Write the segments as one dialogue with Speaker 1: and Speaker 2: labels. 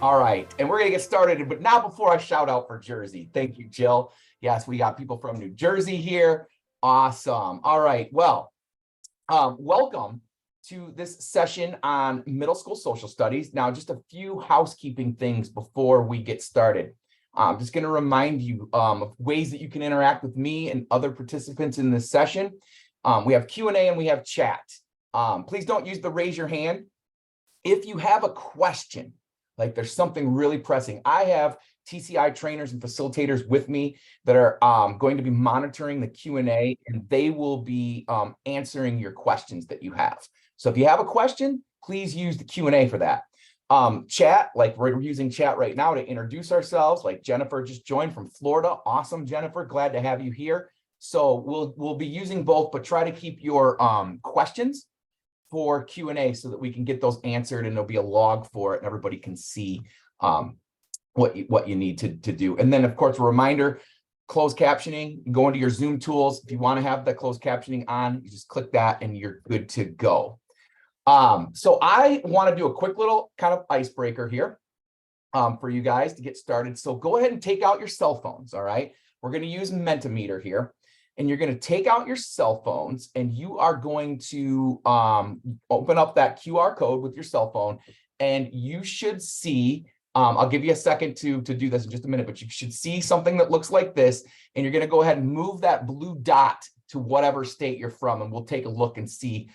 Speaker 1: All right, and we're gonna get started, but not before I shout out for Jersey. Thank you, Jill. Yes, we got people from New Jersey here. Awesome. All right, well, welcome to this session on middle school social studies. Now, just a few housekeeping things before we get started. I'm just gonna remind you of ways that you can interact with me and other participants in this session. We have Q&A and we have chat. Please don't use the raise your hand. If you have a question, like there's something really pressing, I have TCI trainers and facilitators with me that are going to be monitoring the Q&A, and they will be answering your questions that you have. So if you have a question, please use the Q&A for that. Chat, like we're using chat right now to introduce ourselves, like Jennifer just joined from Florida. Awesome, Jennifer, glad to have you here. So we'll be using both, but try to keep your questions for Q&A so that we can get those answered, and there'll be a log for it and everybody can see what you need to do. And then, of course, a reminder, closed captioning, go into your Zoom tools. If you want to have the closed captioning on, you just click that and you're good to go. So I want to do a quick little kind of icebreaker here for you guys to get started. So go ahead and take out your cell phones, all right? We're going to use Mentimeter here. And you're going to take out your cell phones and you are going to open up that QR code with your cell phone, and you should see, I'll give you a second to do this in just a minute, but you should see something that looks like this, and you're going to go ahead and move that blue dot to whatever state you're from, and we'll take a look and see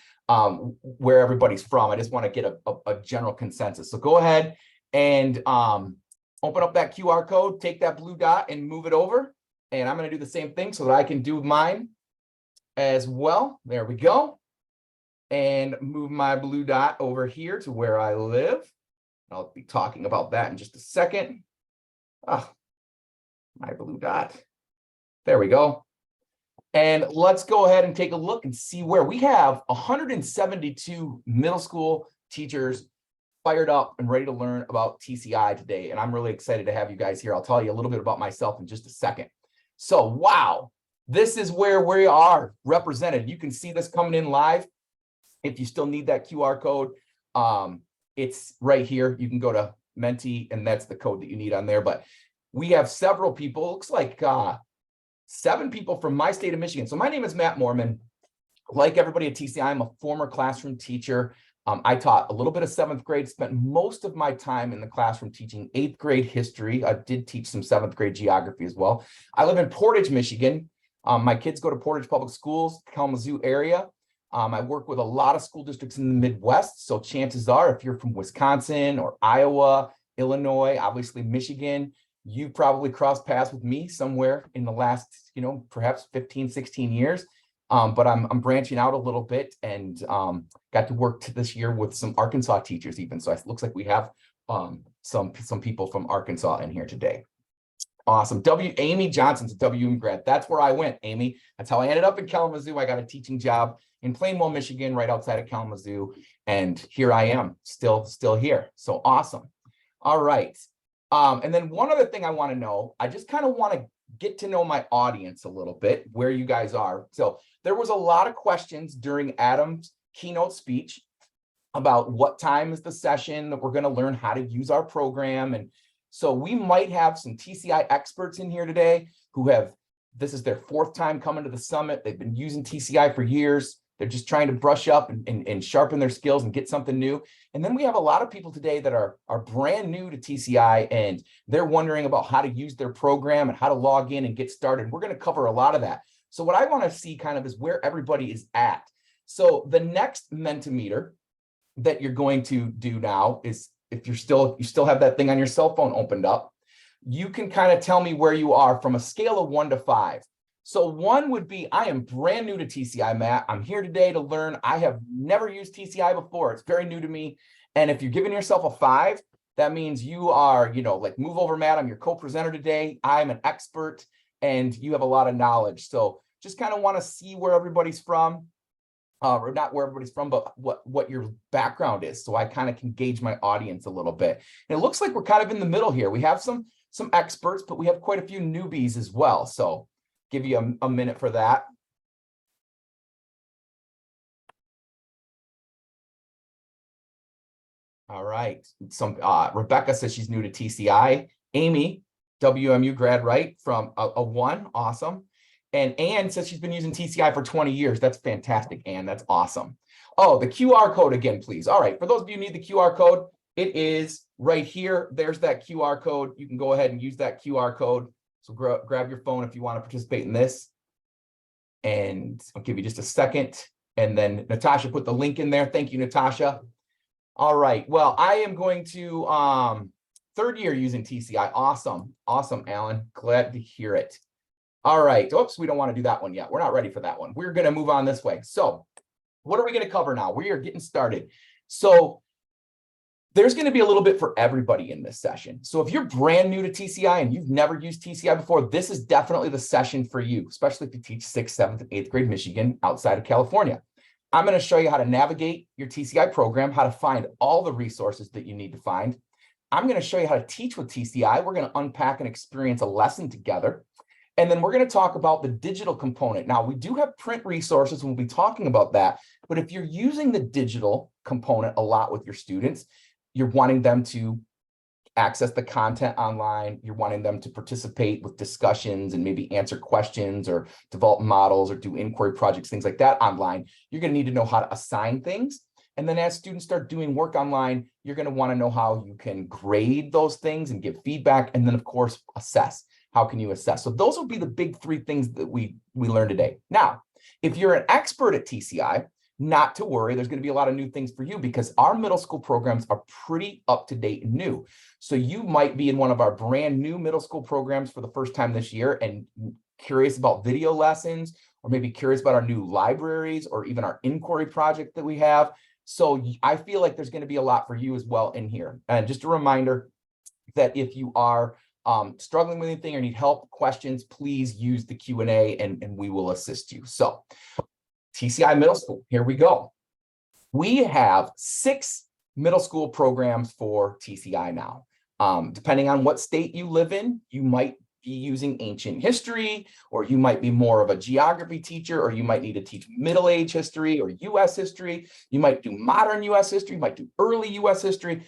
Speaker 1: where everybody's from. I just want to get a general consensus. So go ahead and open up that QR code, take that blue dot and move it over. And I'm going to do the same thing so that I can do mine as well. There we go. And move my blue dot over here to where I live. I'll be talking about that in just a second. Oh, my blue dot. There we go. And let's go ahead and take a look and see where we have 172 middle school teachers fired up and ready to learn about TCI today. And I'm really excited to have you guys here. I'll tell you a little bit about myself in just a second. So, wow, this is where we are represented. You can see this coming in live. If you still need that QR code, it's right here. You can go to Menti, and that's the code that you need on there. But we have several people, looks like 7 people from my state of Michigan. So my name is Matt Mormon. Like everybody at TCI, I'm a former classroom teacher. I taught a little bit of 7th grade, spent most of my time in the classroom teaching 8th grade history. I did teach some 7th grade geography as well. I live in Portage, Michigan. My kids go to Portage Public Schools, Kalamazoo area. I work with a lot of school districts in the Midwest. So chances are, if you're from Wisconsin or Iowa, Illinois, obviously Michigan, you probably crossed paths with me somewhere in the last, perhaps 15, 16 years. But I'm branching out a little bit, and got to work this year with some Arkansas teachers even. So it looks like we have some people from Arkansas in here today. Awesome. Amy Johnson's a WM grad. That's where I went, Amy. That's how I ended up in Kalamazoo. I got a teaching job in Plainwell, Michigan, right outside of Kalamazoo. And here I am, still here. So awesome. All right. And then one other thing I want to know, I just kind of want to get to know my audience a little bit, where you guys are. So there was a lot of questions during Adam's keynote speech about what time is the session that we're going to learn how to use our program. And so we might have some TCI experts in here today who this is their 4th time coming to the summit. They've been using TCI for years. They're just trying to brush up and sharpen their skills and get something new. And then we have a lot of people today that are brand new to TCI, and they're wondering about how to use their program and how to log in and get started. We're going to cover a lot of that. So what I want to see kind of is where everybody is at. So the next Mentimeter that you're going to do now is, if you still have that thing on your cell phone opened up, you can kind of tell me where you are from a scale of 1 to 5. So 1 would be, I am brand new to TCI, Matt. I'm here today to learn. I have never used TCI before. It's very new to me. And if you're giving yourself a 5, that means you are, like, move over, Matt. I'm your co-presenter today. I'm an expert and you have a lot of knowledge. So just kind of want to see where everybody's from, or not where everybody's from, but what your background is. So I kind of can gauge my audience a little bit. And it looks like we're kind of in the middle here. We have some experts, but we have quite a few newbies as well. So give you a minute for that. All right. Rebecca says she's new to TCI. Amy, WMU grad, right? From a 1. Awesome. And Ann says she's been using TCI for 20 years. That's fantastic, Ann. That's awesome. Oh, the QR code again, please. All right. For those of you who need the QR code, it is right here. There's that QR code. You can go ahead and use that QR code. So grab your phone if you want to participate in this. And I'll give you just a second. And then Natasha put the link in there. Thank you, Natasha. All right. Well, I am going to 3rd year using TCI. Awesome. Awesome, Alan. Glad to hear it. All right. Oops, we don't want to do that one yet. We're not ready for that one. We're going to move on this way. So what are we going to cover now? We are getting started. So there's going to be a little bit for everybody in this session. So if you're brand new to TCI and you've never used TCI before, this is definitely the session for you, especially if you teach 6th, 7th, and 8th grade Michigan outside of California. I'm going to show you how to navigate your TCI program, how to find all the resources that you need to find. I'm going to show you how to teach with TCI. We're going to unpack and experience a lesson together. And then we're going to talk about the digital component. Now, we do have print resources, and we'll be talking about that. But if you're using the digital component a lot with your students, you're wanting them to access the content online, you're wanting them to participate with discussions and maybe answer questions or develop models or do inquiry projects, things like that online, you're going to need to know how to assign things. And then as students start doing work online, you're going to want to know how you can grade those things and give feedback. And then, of course, assess. How can you assess? So those will be the big 3 things that we learned today. Now, if you're an expert at TCI, not to worry, there's going to be a lot of new things for you because our middle school programs are pretty up to date and new. So you might be in one of our brand new middle school programs for the first time this year and curious about video lessons, or maybe curious about our new libraries or even our inquiry project that we have. So I feel like there's going to be a lot for you as well in here. And just a reminder that if you are struggling with anything or need help, questions, please use the Q&A and we will assist you. So TCI Middle School, here we go. We have 6 middle school programs for TCI now. Depending on what state you live in, you might be using ancient history, or you might be more of a geography teacher, or you might need to teach Middle Age history or US history. You might do modern US history, you might do early US history.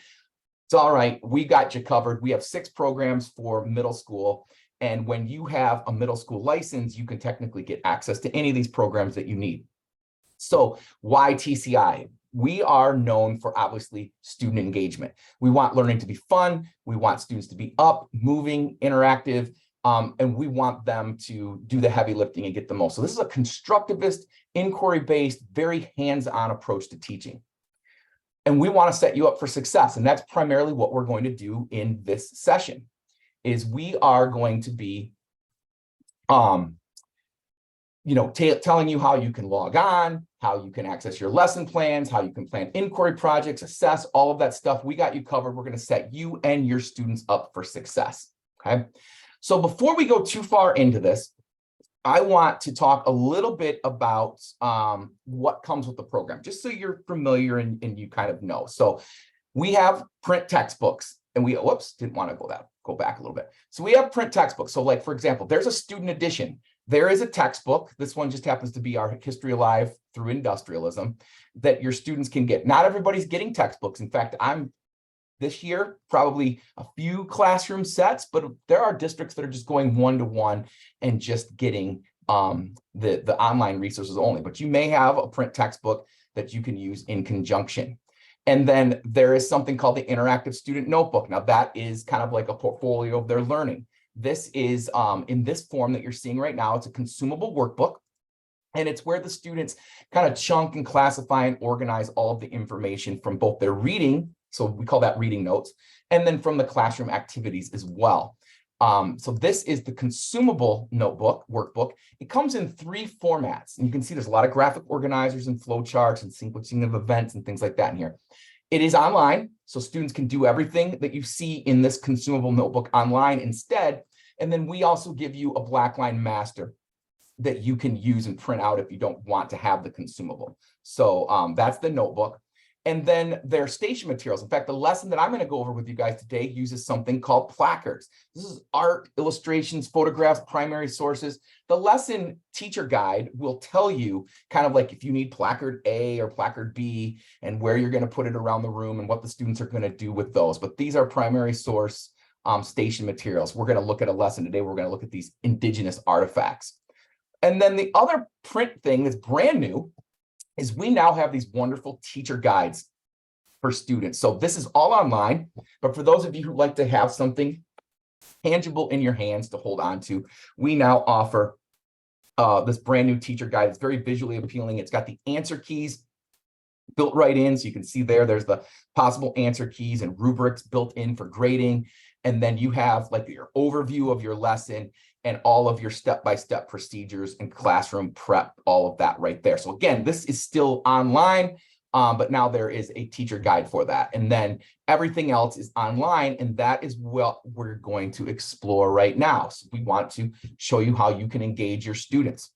Speaker 1: It's all right. We got you covered. We have 6 programs for middle school. And when you have a middle school license, you can technically get access to any of these programs that you need. So why TCI? We are known for obviously student engagement. We want learning to be fun. We want students to be up, moving, interactive, and we want them to do the heavy lifting and get the most. So this is a constructivist, inquiry-based, very hands-on approach to teaching. And we want to set you up for success. And that's primarily what we're going to do in this session, is we are going to be telling you how you can log on, how you can access your lesson plans, how you can plan inquiry projects, assess, all of that stuff. We got you covered. We're going to set you and your students up for success. Okay. So before we go too far into this, I want to talk a little bit about what comes with the program, just so you're familiar and you kind of know. So we have print textbooks, and we, didn't want to go back a little bit. So we have print textbooks. So like, for example, there's a student edition. There is a textbook. This one just happens to be our History Alive Through Industrialism that your students can get. Not everybody's getting textbooks. In fact, I'm this year, probably a few classroom sets, but there are districts that are just going one-to-one and just getting the online resources only. But you may have a print textbook that you can use in conjunction. And then there is something called the Interactive Student Notebook. Now that is kind of like a portfolio of their learning. This is in this form that you're seeing right now. It's a consumable workbook. And it's where the students kind of chunk and classify and organize all of the information from both their reading, so we call that reading notes, and then from the classroom activities as well. So this is the consumable notebook, workbook. It comes in 3 formats. And you can see there's a lot of graphic organizers and flowcharts and sequencing of events and things like that in here. It is online, so students can do everything that you see in this consumable notebook online instead. And then we also give you a blackline master that you can use and print out if you don't want to have the consumable. So that's the notebook. And then their station materials. In fact, the lesson that I'm going to go over with you guys today uses something called placards. This is art, illustrations, photographs, primary sources. The lesson teacher guide will tell you kind of like if you need placard A or placard B and where you're going to put it around the room and what the students are going to do with those. But these are primary source station materials. We're going to look at a lesson today. We're going to look at these indigenous artifacts. And then the other print thing that's brand new is we now have these wonderful teacher guides for students. So this is all online, but for those of you who like to have something tangible in your hands to hold on to, we now offer this brand new teacher guide. It's very visually appealing. It's got the answer keys built right in. So you can see there's the possible answer keys and rubrics built in for grading. And then you have like your overview of your lesson and all of your step-by-step procedures and classroom prep, all of that right there. So again, this is still online, but now there is a teacher guide for that. And then everything else is online, and that is what we're going to explore right now. So we want to show you how you can engage your students.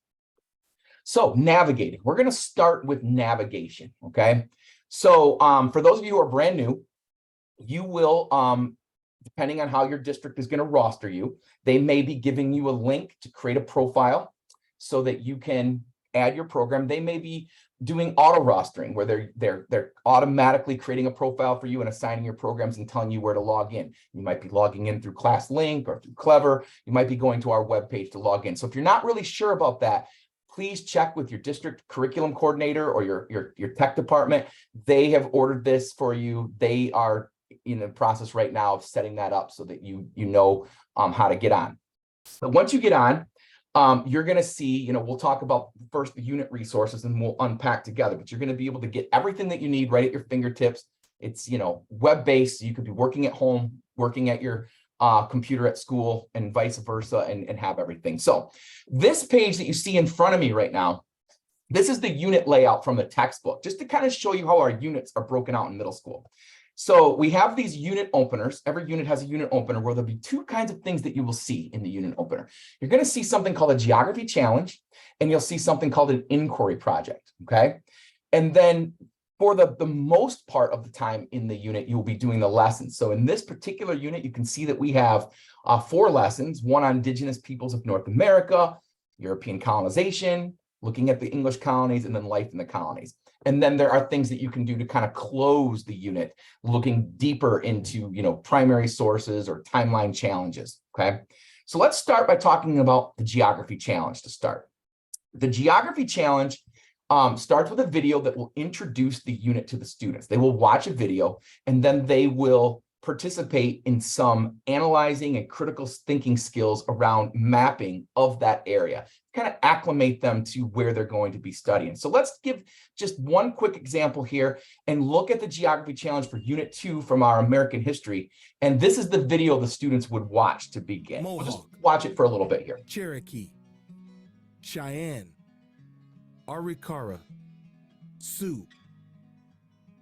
Speaker 1: So navigating, we're gonna start with navigation, okay? So for those of you who are brand new, you will, depending on how your district is going to roster you, they may be giving you a link to create a profile so that you can add your program. They may be doing auto rostering where they're automatically creating a profile for you and assigning your programs and telling you where to log in. You might be logging in through ClassLink or through Clever. You might be going to our webpage to log in. So if you're not really sure about that, please check with your district curriculum coordinator or your tech department. They have ordered this for you. They are in the process right now of setting that up so that you know how to get on. But once you get on, you're going to see, we'll talk about first the unit resources and we'll unpack together, but you're going to be able to get everything that you need right at your fingertips. It's, web-based. So you could be working at home, working at your computer at school and vice versa and have everything. So this page that you see in front of me right now, this is the unit layout from the textbook, just to kind of show you how our units are broken out in middle school. So we have these unit openers. Every unit has a unit opener where there'll be two kinds of things that you will see in the unit opener. You're going to see something called a geography challenge, and you'll see something called an inquiry project, okay? And then for the most part of the time in the unit, you'll be doing the lessons. So in this particular unit, you can see that we have 4 lessons, one on indigenous peoples of North America, European colonization, looking at the English colonies, and then life in the colonies. And then there are things that you can do to kind of close the unit, looking deeper into, primary sources or timeline challenges, okay? So let's start by talking about the geography challenge to start. The geography challenge starts with a video that will introduce the unit to the students. They will watch a video, and then they will participate in some analyzing and critical thinking skills around mapping of that area, kind of acclimate them to where they're going to be studying. So let's give just one quick example here and look at the geography challenge for Unit 2 from our American history. And this is the video the students would watch to begin.
Speaker 2: Mohawk,
Speaker 1: we'll just watch it for a little bit here.
Speaker 2: Cherokee, Cheyenne, Arikara, Sioux.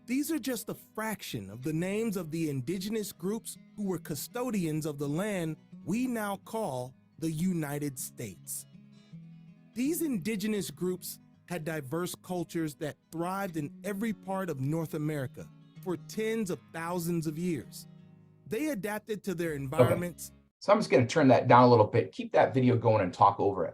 Speaker 2: These are just a fraction of the names of the indigenous groups who were custodians of the land we now call the United States. These indigenous groups had diverse cultures that thrived in every part of North America for tens of thousands of years. They adapted to their environments.
Speaker 1: Okay. So I'm just going to turn that down a little bit, keep that video going and talk over it.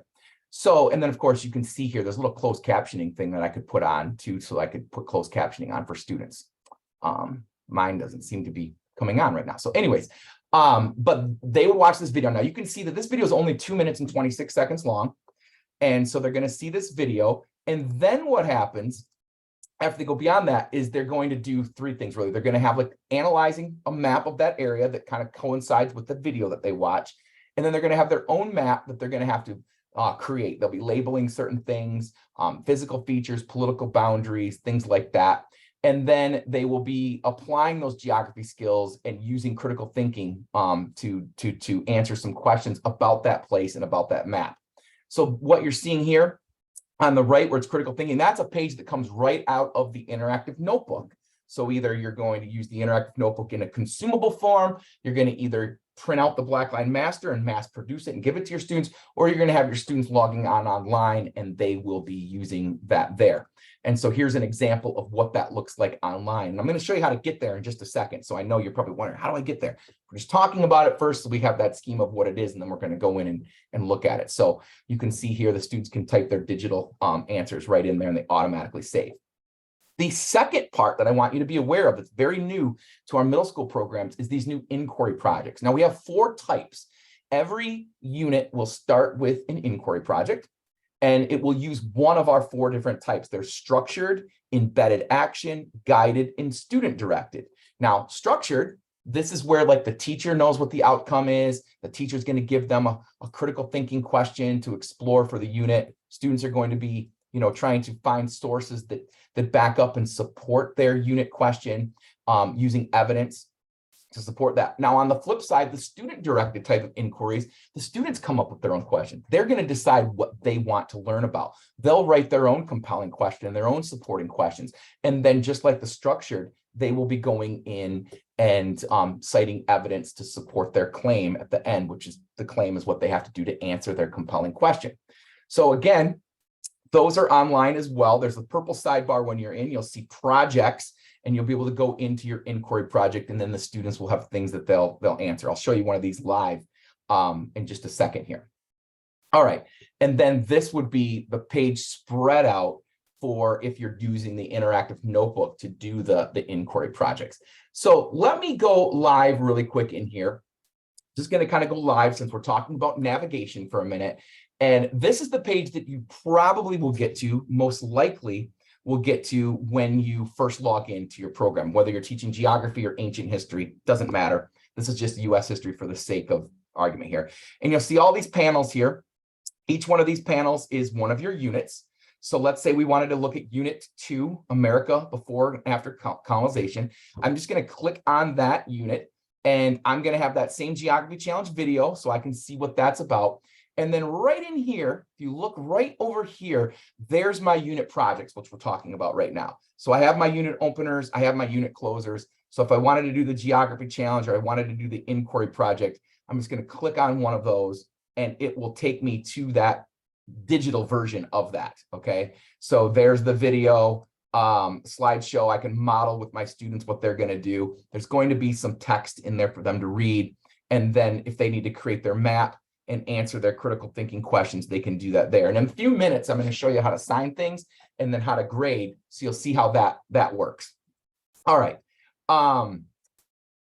Speaker 1: So, and then of course you can see here, there's a little closed captioning thing that I could put on too, so I could put closed captioning on for students. Mine doesn't seem to be coming on right now. So anyways, but they would watch this video. Now you can see that this video is only 2 minutes and 26 seconds long. And so they're going to see this video. And then what happens after they go beyond that is they're going to do 3 things really. They're going to have like analyzing a map of that area that kind of coincides with the video that they watch. And then they're going to have their own map that they're going to have to create. They'll be labeling certain things, physical features, political boundaries, things like that. And then they will be applying those geography skills and using critical thinking to answer some questions about that place and about that map. So what you're seeing here on the right where it's critical thinking, that's a page that comes right out of the interactive notebook. So either you're going to use the interactive notebook in a consumable form, you're going to either print out the Blackline master and mass produce it and give it to your students, or you're going to have your students logging on online and they will be using that there. And so here's an example of what that looks like online. And I'm going to show you how to get there in just a second. So I know you're probably wondering, how do I get there? We're just talking about it first, so we have that scheme of what it is, and then we're going to go in and look at it. So you can see here the students can type their digital answers right in there and they automatically save. The second part that I want you to be aware of that's very new to our middle school programs is these new inquiry projects. Now we have 4 types. Every unit will start with an inquiry project, and it will use one of our 4 different types. They're structured, embedded action, guided, and student directed. Now, structured, this is where like the teacher knows what the outcome is. The teacher is going to give them a critical thinking question to explore for the unit. Students are going to be, trying to find sources that back up and support their unit question using evidence to support that. Now, on the flip side, the student-directed type of inquiries, the students come up with their own question. They're going to decide what they want to learn about. They'll write their own compelling question, their own supporting questions. And then just like the structured, they will be going in and citing evidence to support their claim at the end, which is the claim is what they have to do to answer their compelling question. So again, those are online as well. There's a purple sidebar when you're in. You'll see projects, and you'll be able to go into your inquiry project, and then the students will have things that they'll answer. I'll show you one of these live in just a second here. All right, and then this would be the page spread out for if you're using the interactive notebook to do the inquiry projects. So let me go live really quick in here. Just going to kind of go live since we're talking about navigation for a minute. And this is the page that you probably will get to, most likely will get to when you first log into your program, whether you're teaching geography or ancient history, doesn't matter. This is just US history for the sake of argument here. And you'll see all these panels here. Each one of these panels is one of your units. So let's say we wanted to look at Unit 2, America before and after colonization. I'm just going to click on that unit, and I'm going to have that same geography challenge video so I can see what that's about. And then right in here, if you look right over here, there's my unit projects, which we're talking about right now. So I have my unit openers, I have my unit closers. So if I wanted to do the geography challenge or I wanted to do the inquiry project, I'm just going to click on one of those and it will take me to that digital version of that. Okay, so there's the video slideshow. I can model with my students what they're going to do. There's going to be some text in there for them to read. And then if they need to create their map and answer their critical thinking questions, they can do that there. And in a few minutes, I'm going to show you how to sign things and then how to grade. So you'll see how that works. All right.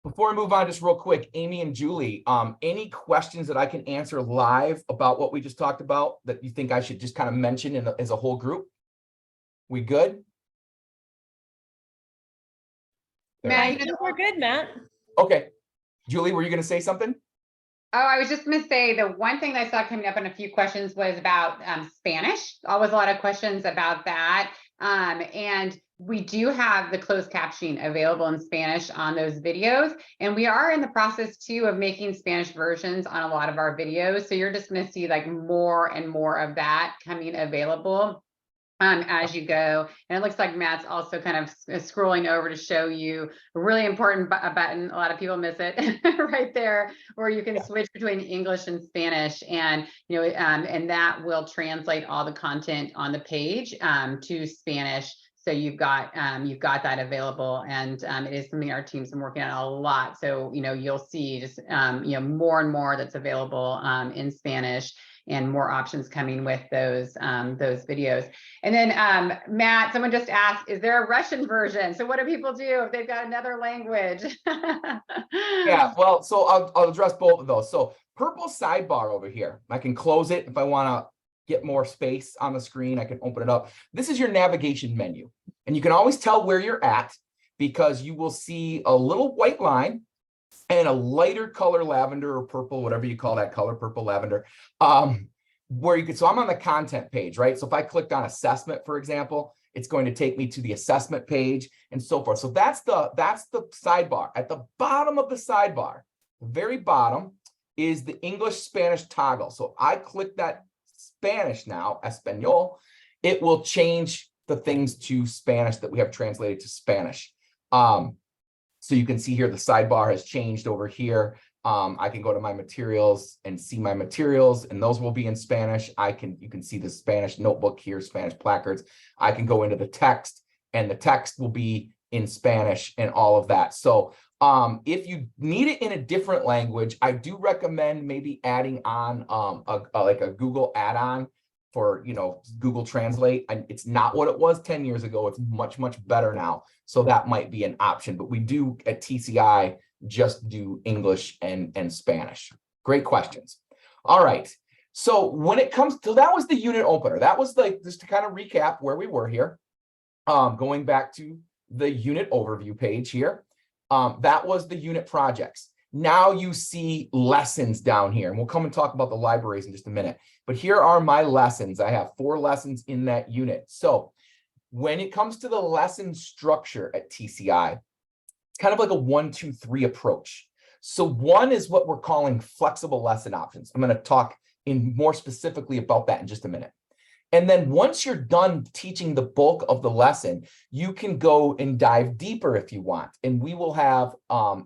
Speaker 1: Before I move on, just real quick, Amy and Julie, any questions that I can answer live about what we just talked about that you think I should just kind of mention as a whole group? We good?
Speaker 3: Matt, I think we're good, Matt.
Speaker 1: Okay. Julie, were you going to say something?
Speaker 3: Oh, I was just going to say the one thing that I saw coming up in a few questions was about Spanish. Always a lot of questions about that. And we do have the closed captioning available in Spanish on those videos. And we are in the process too of making Spanish versions on a lot of our videos. So you're just going to see like more and more of that coming available as you go. And it looks like Matt's also kind of scrolling over to show you a really important button. A lot of people miss it right there, where you can switch between English and Spanish, and and that will translate all the content on the page to Spanish. So you've got that available, and it is something our team's been working on a lot. So you'll see just more and more that's available in Spanish, and more options coming with those videos. And then Matt, someone just asked, is there a Russian version? So what do people do if they've got another language?
Speaker 1: Yeah, well, so I'll address both of those. So purple sidebar over here, I can close it if I want to get more space on the screen. I can open it up. This is your navigation menu, and you can always tell where you're at because you will see a little white line and a lighter color lavender or purple, whatever you call that color, purple lavender, where you could, so I'm on the content page, right? So if I clicked on assessment, for example, it's going to take me to the assessment page and so forth. So that's the sidebar. At the bottom of the sidebar, the very bottom, is the English Spanish toggle. So I click that Spanish now, Espanol, it will change the things to Spanish that we have translated to Spanish. So you can see here, the sidebar has changed over here. I can go to my materials and see my materials, and those will be in Spanish. You can see the Spanish notebook here, Spanish placards. I can go into the text, and the text will be in Spanish and all of that. So if you need it in a different language, I do recommend maybe adding on like a Google add-on for, Google Translate. And it's not what it was 10 years ago. It's much, much better now. So that might be an option, but we do at TCI just do English and Spanish. Great questions. All right. So when it comes to, that was the unit opener. That was like, just to kind of recap where we were here. Going back to the unit overview page here. That was the unit projects. Now you see lessons down here, and we'll come and talk about the libraries in just a minute. But here are my lessons. I have 4 lessons in that unit. So when it comes to the lesson structure at TCI, it's kind of like a 1, 2, 3 approach. So 1 is what we're calling flexible lesson options. I'm going to talk in more specifically about that in just a minute. And then once you're done teaching the bulk of the lesson, you can go and dive deeper if you want. And we will have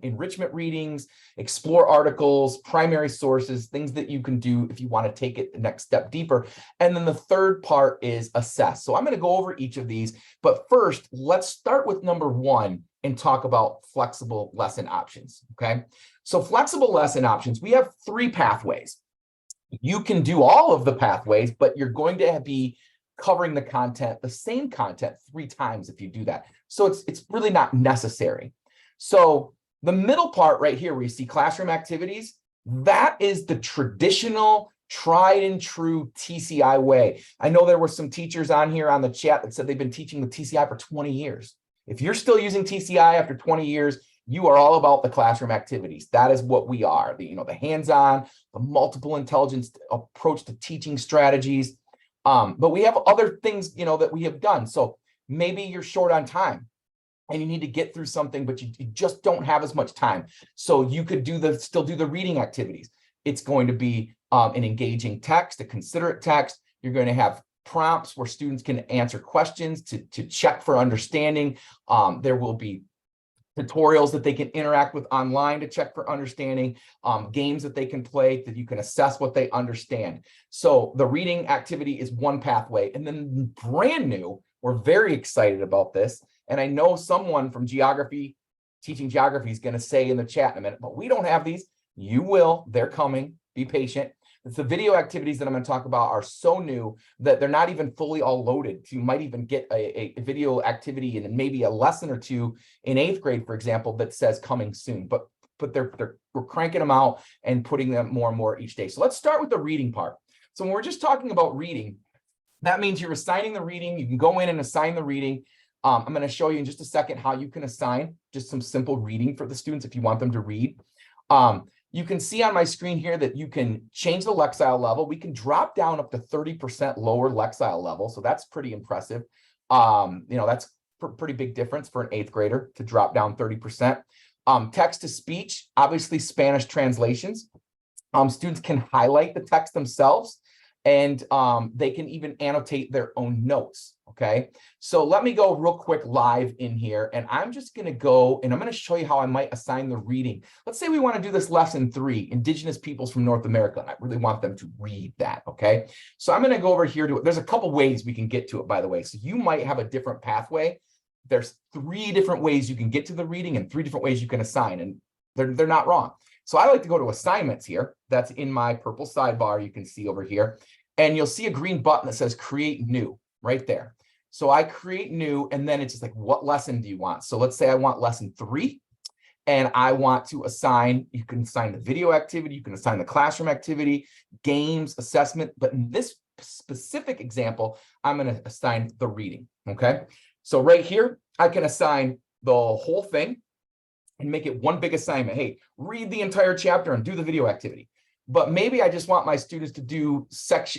Speaker 1: enrichment readings, explore articles, primary sources, things that you can do if you want to take it the next step deeper. And then the third part is assess. So I'm going to go over each of these. But first, let's start with number 1 and talk about flexible lesson options. Okay. So flexible lesson options, we have 3 pathways. You can do all of the pathways, but you're going to be covering the same content 3 times if you do that. So it's really not necessary. So the middle part right here where you see classroom activities, that is the traditional tried and true TCI way. I know there were some teachers on here on the chat that said they've been teaching the TCI for 20 years. If you're still using TCI after 20 years, you are all about the classroom activities. That is what we are. The hands-on, the multiple intelligence approach to teaching strategies. But we have other things, that we have done. So maybe you're short on time and you need to get through something, but you just don't have as much time. So you could still do the reading activities. It's going to be an engaging text, a considerate text. You're going to have prompts where students can answer questions to check for understanding. There will be tutorials that they can interact with online to check for understanding, games that they can play that you can assess what they understand. So the reading activity is one pathway. And then brand new, we're very excited about this. And I know someone from geography, teaching geography, is going to say in the chat in a minute, but we don't have these. You will. They're coming. Be patient. The video activities that I'm going to talk about are so new that they're not even fully all loaded. So you might even get a video activity and maybe a lesson or 2 in 8th grade, for example, that says coming soon. But we're cranking them out and putting them more and more each day. So let's start with the reading part. So when we're just talking about reading, that means you're assigning the reading. You can go in and assign the reading. I'm going to show you in just a second how you can assign just some simple reading for the students if you want them to read. You can see on my screen here that you can change the Lexile level. We can drop down up to 30% lower Lexile level. So that's pretty impressive. That's pretty big difference for an 8th grader to drop down 30%. Text to speech, obviously Spanish translations. Students can highlight the text themselves, and they can even annotate their own notes. Okay, so let me go real quick live in here, and I'm just going to go and I'm going to show you how I might assign the reading. Let's say we want to do this lesson 3, Indigenous Peoples from North America, and I really want them to read that. Okay, so I'm going to go over here to it. There's a couple ways we can get to it, by the way. So you might have a different pathway. There's 3 different ways you can get to the reading and 3 different ways you can assign, and they're not wrong. So I like to go to assignments here. That's in my purple sidebar you can see over here, and you'll see a green button that says create new right there. So I create new, and then it's just like, what lesson do you want? So let's say I want lesson 3, and I want to assign, you can assign the video activity, you can assign the classroom activity, games, assessment, but in this specific example, I'm going to assign the reading. Okay. So right here, I can assign the whole thing and make it one big assignment. Hey, read the entire chapter and do the video activity. But maybe I just want my students to do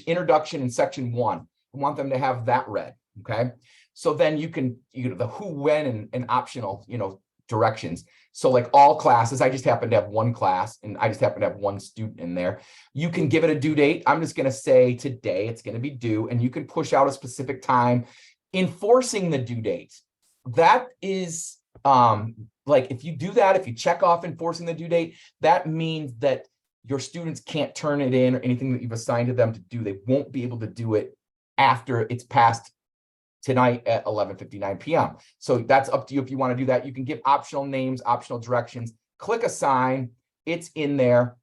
Speaker 1: introduction in section 1. I want them to have that read. Okay, so then you can the who, when, and optional directions. So like all classes, I just happen to have 1 class, and I just happen to have 1 student in there. You can give it a due date. I'm just going to say today it's going to be due, and you can push out a specific time, enforcing the due date. That is Like if you do that, if you check off enforcing the due date, that means that your students can't turn it in or anything that you've assigned to them to do. They won't be able to do it after it's passed tonight at 11:59 p.m. So that's up to you if you want to do that. You can give optional names, optional directions, click assign, it's in there.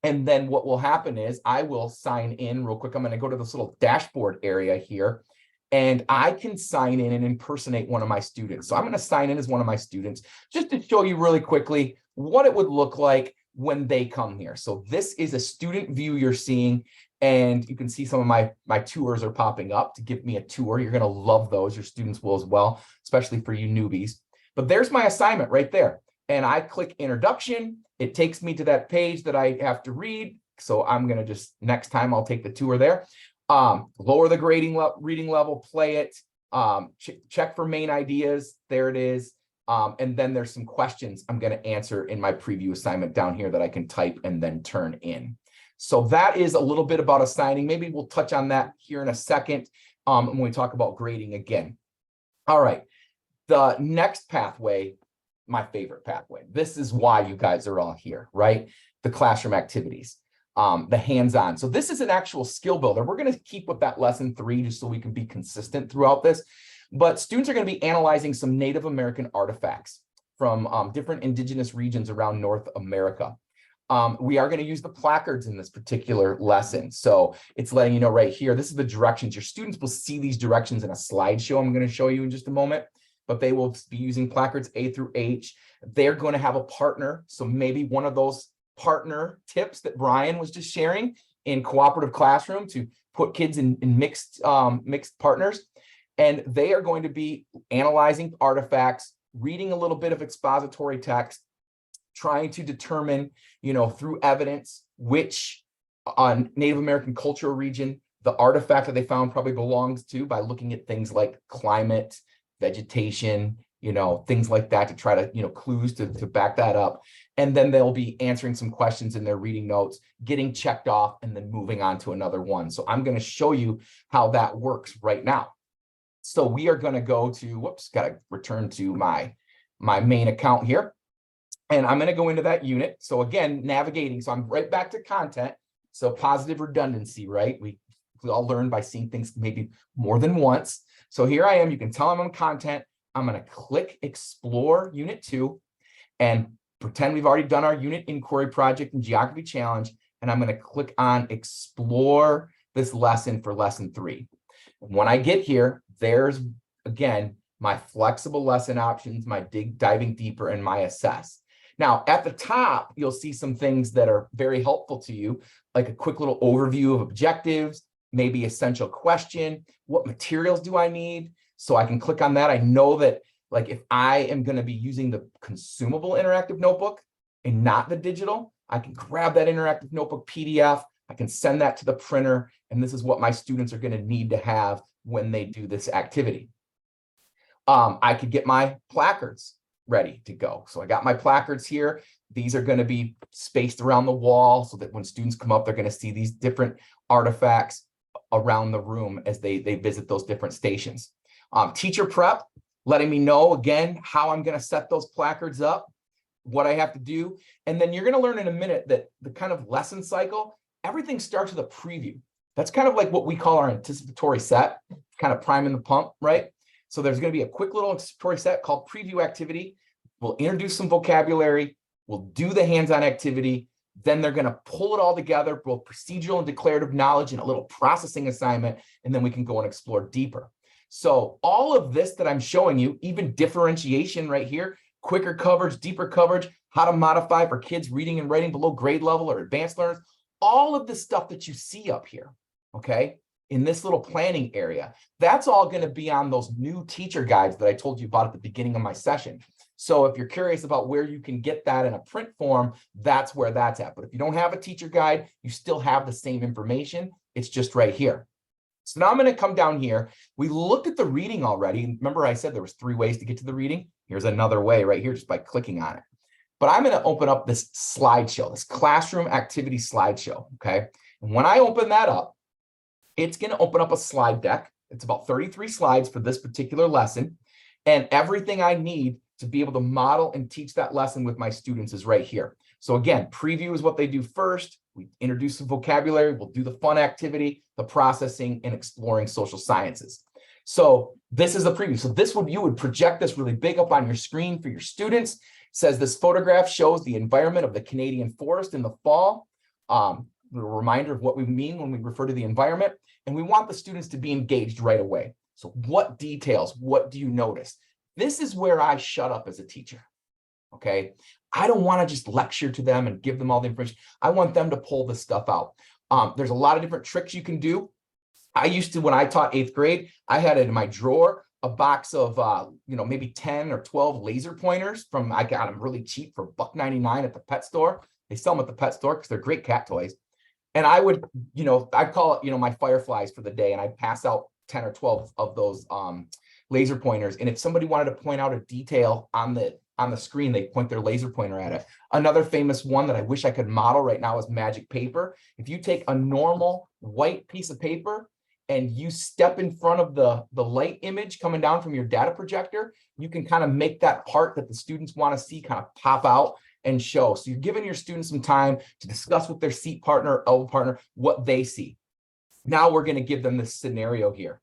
Speaker 1: And then what will happen is I will sign in real quick. I'm going to go to this little dashboard area here, and I can sign in and impersonate one of my students. So I'm going to sign in as one of my students just to show you really quickly what it would look like when they come here. So this is a student view you're seeing, and you can see some of my tours are popping up to give me a tour. You're going to love those. Your students will as well, especially for you newbies. But there's my assignment right there. And I click introduction. It takes me to that page that I have to read. So I'm going to just, next time I'll take the tour there. Lower the reading level, play it, check for main ideas. There it is. And then there's some questions I'm going to answer in my preview assignment down here that I can type and then turn in. So that is a little bit about assigning. Maybe we'll touch on that here in a second when we talk about grading again. All right. The next pathway, my favorite pathway. This is why you guys are all here, right? The classroom activities, the hands-on. So this is an actual skill builder. We're going to keep with that lesson 3 just so we can be consistent throughout this. But students are going to be analyzing some Native American artifacts from different indigenous regions around North America. We are going to use the placards in this particular lesson. So it's letting you know right here, this is the directions. Your students will see these directions in a slideshow I'm going to show you in just a moment, but they will be using placards A through H. They're going to have a partner. So maybe one of those partner tips that Brian was just sharing in cooperative classroom to put kids in mixed partners. And they are going to be analyzing artifacts, reading a little bit of expository text, trying to determine, through evidence, which Native American cultural region the artifact that they found probably belongs to by looking at things like climate, vegetation, things like that to try to, clues to back that up. And then they'll be answering some questions in their reading notes, getting checked off, and then moving on to another one. So I'm going to show you how that works right now. So we are going to go to, got to return to my main account here. And I'm going to go into that unit. So again, navigating. So I'm right back to content. So positive redundancy, right? We all learn by seeing things maybe more than once. So here I am. You can tell I'm on content. I'm going to click explore unit 2 and pretend we've already done our unit inquiry project and geography challenge. And I'm going to click on explore this lesson for lesson 3. When I get here, there's again, my flexible lesson options, my diving deeper, and my assess. Now, at the top, you'll see some things that are very helpful to you, like a quick little overview of objectives, maybe essential question, what materials do I need? So I can click on that. I know that like if I am going to be using the consumable interactive notebook and not the digital, I can grab that interactive notebook PDF. I can send that to the printer. And this is what my students are going to need to have when they do this activity. I could get my placards ready to go. So I got my placards here. These are going to be spaced around the wall so that when students come up, they're going to see these different artifacts around the room as they visit those different stations. Teacher prep, letting me know again how I'm going to set those placards up, what I have to do. And then you're going to learn in a minute that the kind of lesson cycle, everything starts with a preview. That's kind of like what we call our anticipatory set, kind of priming the pump, right? So there's going to be a quick little anticipatory set called preview activity. We'll introduce some vocabulary. We'll do the hands-on activity. Then they're going to pull it all together, both procedural and declarative knowledge and a little processing assignment. And then we can go and explore deeper. So all of this that I'm showing you, even differentiation right here, quicker coverage, deeper coverage, how to modify for kids reading and writing below grade level or advanced learners, all of the stuff that you see up here, okay, in this little planning area, that's all going to be on those new teacher guides that I told you about at the beginning of my session. So if you're curious about where you can get that in a print form, that's where that's at. But if you don't have a teacher guide, you still have the same information. It's just right here. So now I'm going to come down here. We looked at the reading already. Remember I said there was 3 ways to get to the reading? Here's another way right here just by clicking on it. But I'm going to open up this slideshow, this classroom activity slideshow, okay? And when I open that up, it's going to open up a slide deck. It's about 33 slides for this particular lesson. And everything I need to be able to model and teach that lesson with my students is right here. So again, preview is what they do first. We introduce some vocabulary, we'll do the fun activity, the processing, and exploring social sciences. So this is the preview. So this would, you would project this really big up on your screen for your students. It says this photograph shows the environment of the Canadian forest in the fall. A reminder of what we mean when we refer to the environment. And we want the students to be engaged right away. So what details, what do you notice? This is where I shut up as a teacher, okay? I don't want to just lecture to them and give them all the information. I want them to pull this stuff out. There's a lot of different tricks you can do. I used to, when I taught 8th grade, I had in my drawer a box of, maybe 10 or 12 laser pointers from, I got them really cheap for $1.99 at the pet store. They sell them at the pet store because they're great cat toys. And I would, I'd call it, my fireflies for the day, and I'd pass out 10 or 12 of those laser pointers. And if somebody wanted to point out a detail on the screen, they point their laser pointer at it. Another famous one that I wish I could model right now is magic paper. If you take a normal white piece of paper and you step in front of the light image coming down from your data projector, you can kind of make that part that the students want to see kind of pop out and show. So you're giving your students some time to discuss with their seat partner, elbow partner, what they see. Now we're going to give them this scenario here.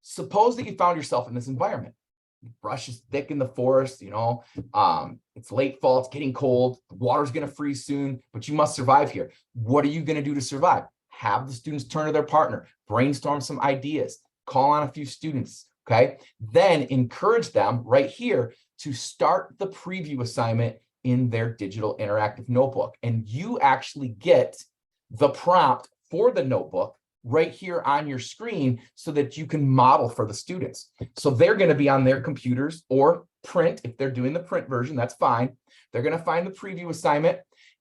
Speaker 1: Suppose that you found yourself in this environment. The brush is thick in the forest, it's late fall, it's getting cold, the water's going to freeze soon, but you must survive here. What are you going to do to survive? Have the students turn to their partner, brainstorm some ideas, call on a few students, okay? Then encourage them right here to start the preview assignment in their digital interactive notebook. And you actually get the prompt for the notebook right here on your screen so that you can model for the students. So they're going to be on their computers or print. If they're doing the print version, that's fine. They're going to find the preview assignment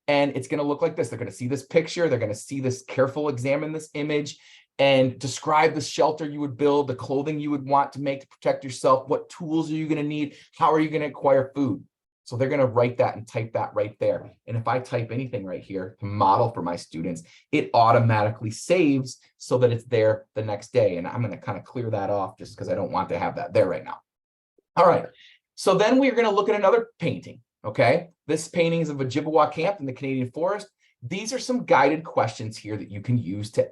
Speaker 1: and it's going to look like this. They're going to see this picture. They're going to see this, examine this image and describe the shelter you would build, the clothing you would want to make to protect yourself. What tools are you going to need? How are you going to acquire food? So they're going to write that and type that right there. And if I type anything right here to model for my students, it automatically saves so that it's there the next day. And I'm going to kind of clear that off just because I don't want to have that there right now. All right. So then we're going to look at another painting. Okay. This painting is of Ojibwa camp in the Canadian forest. These are some guided questions here that you can use to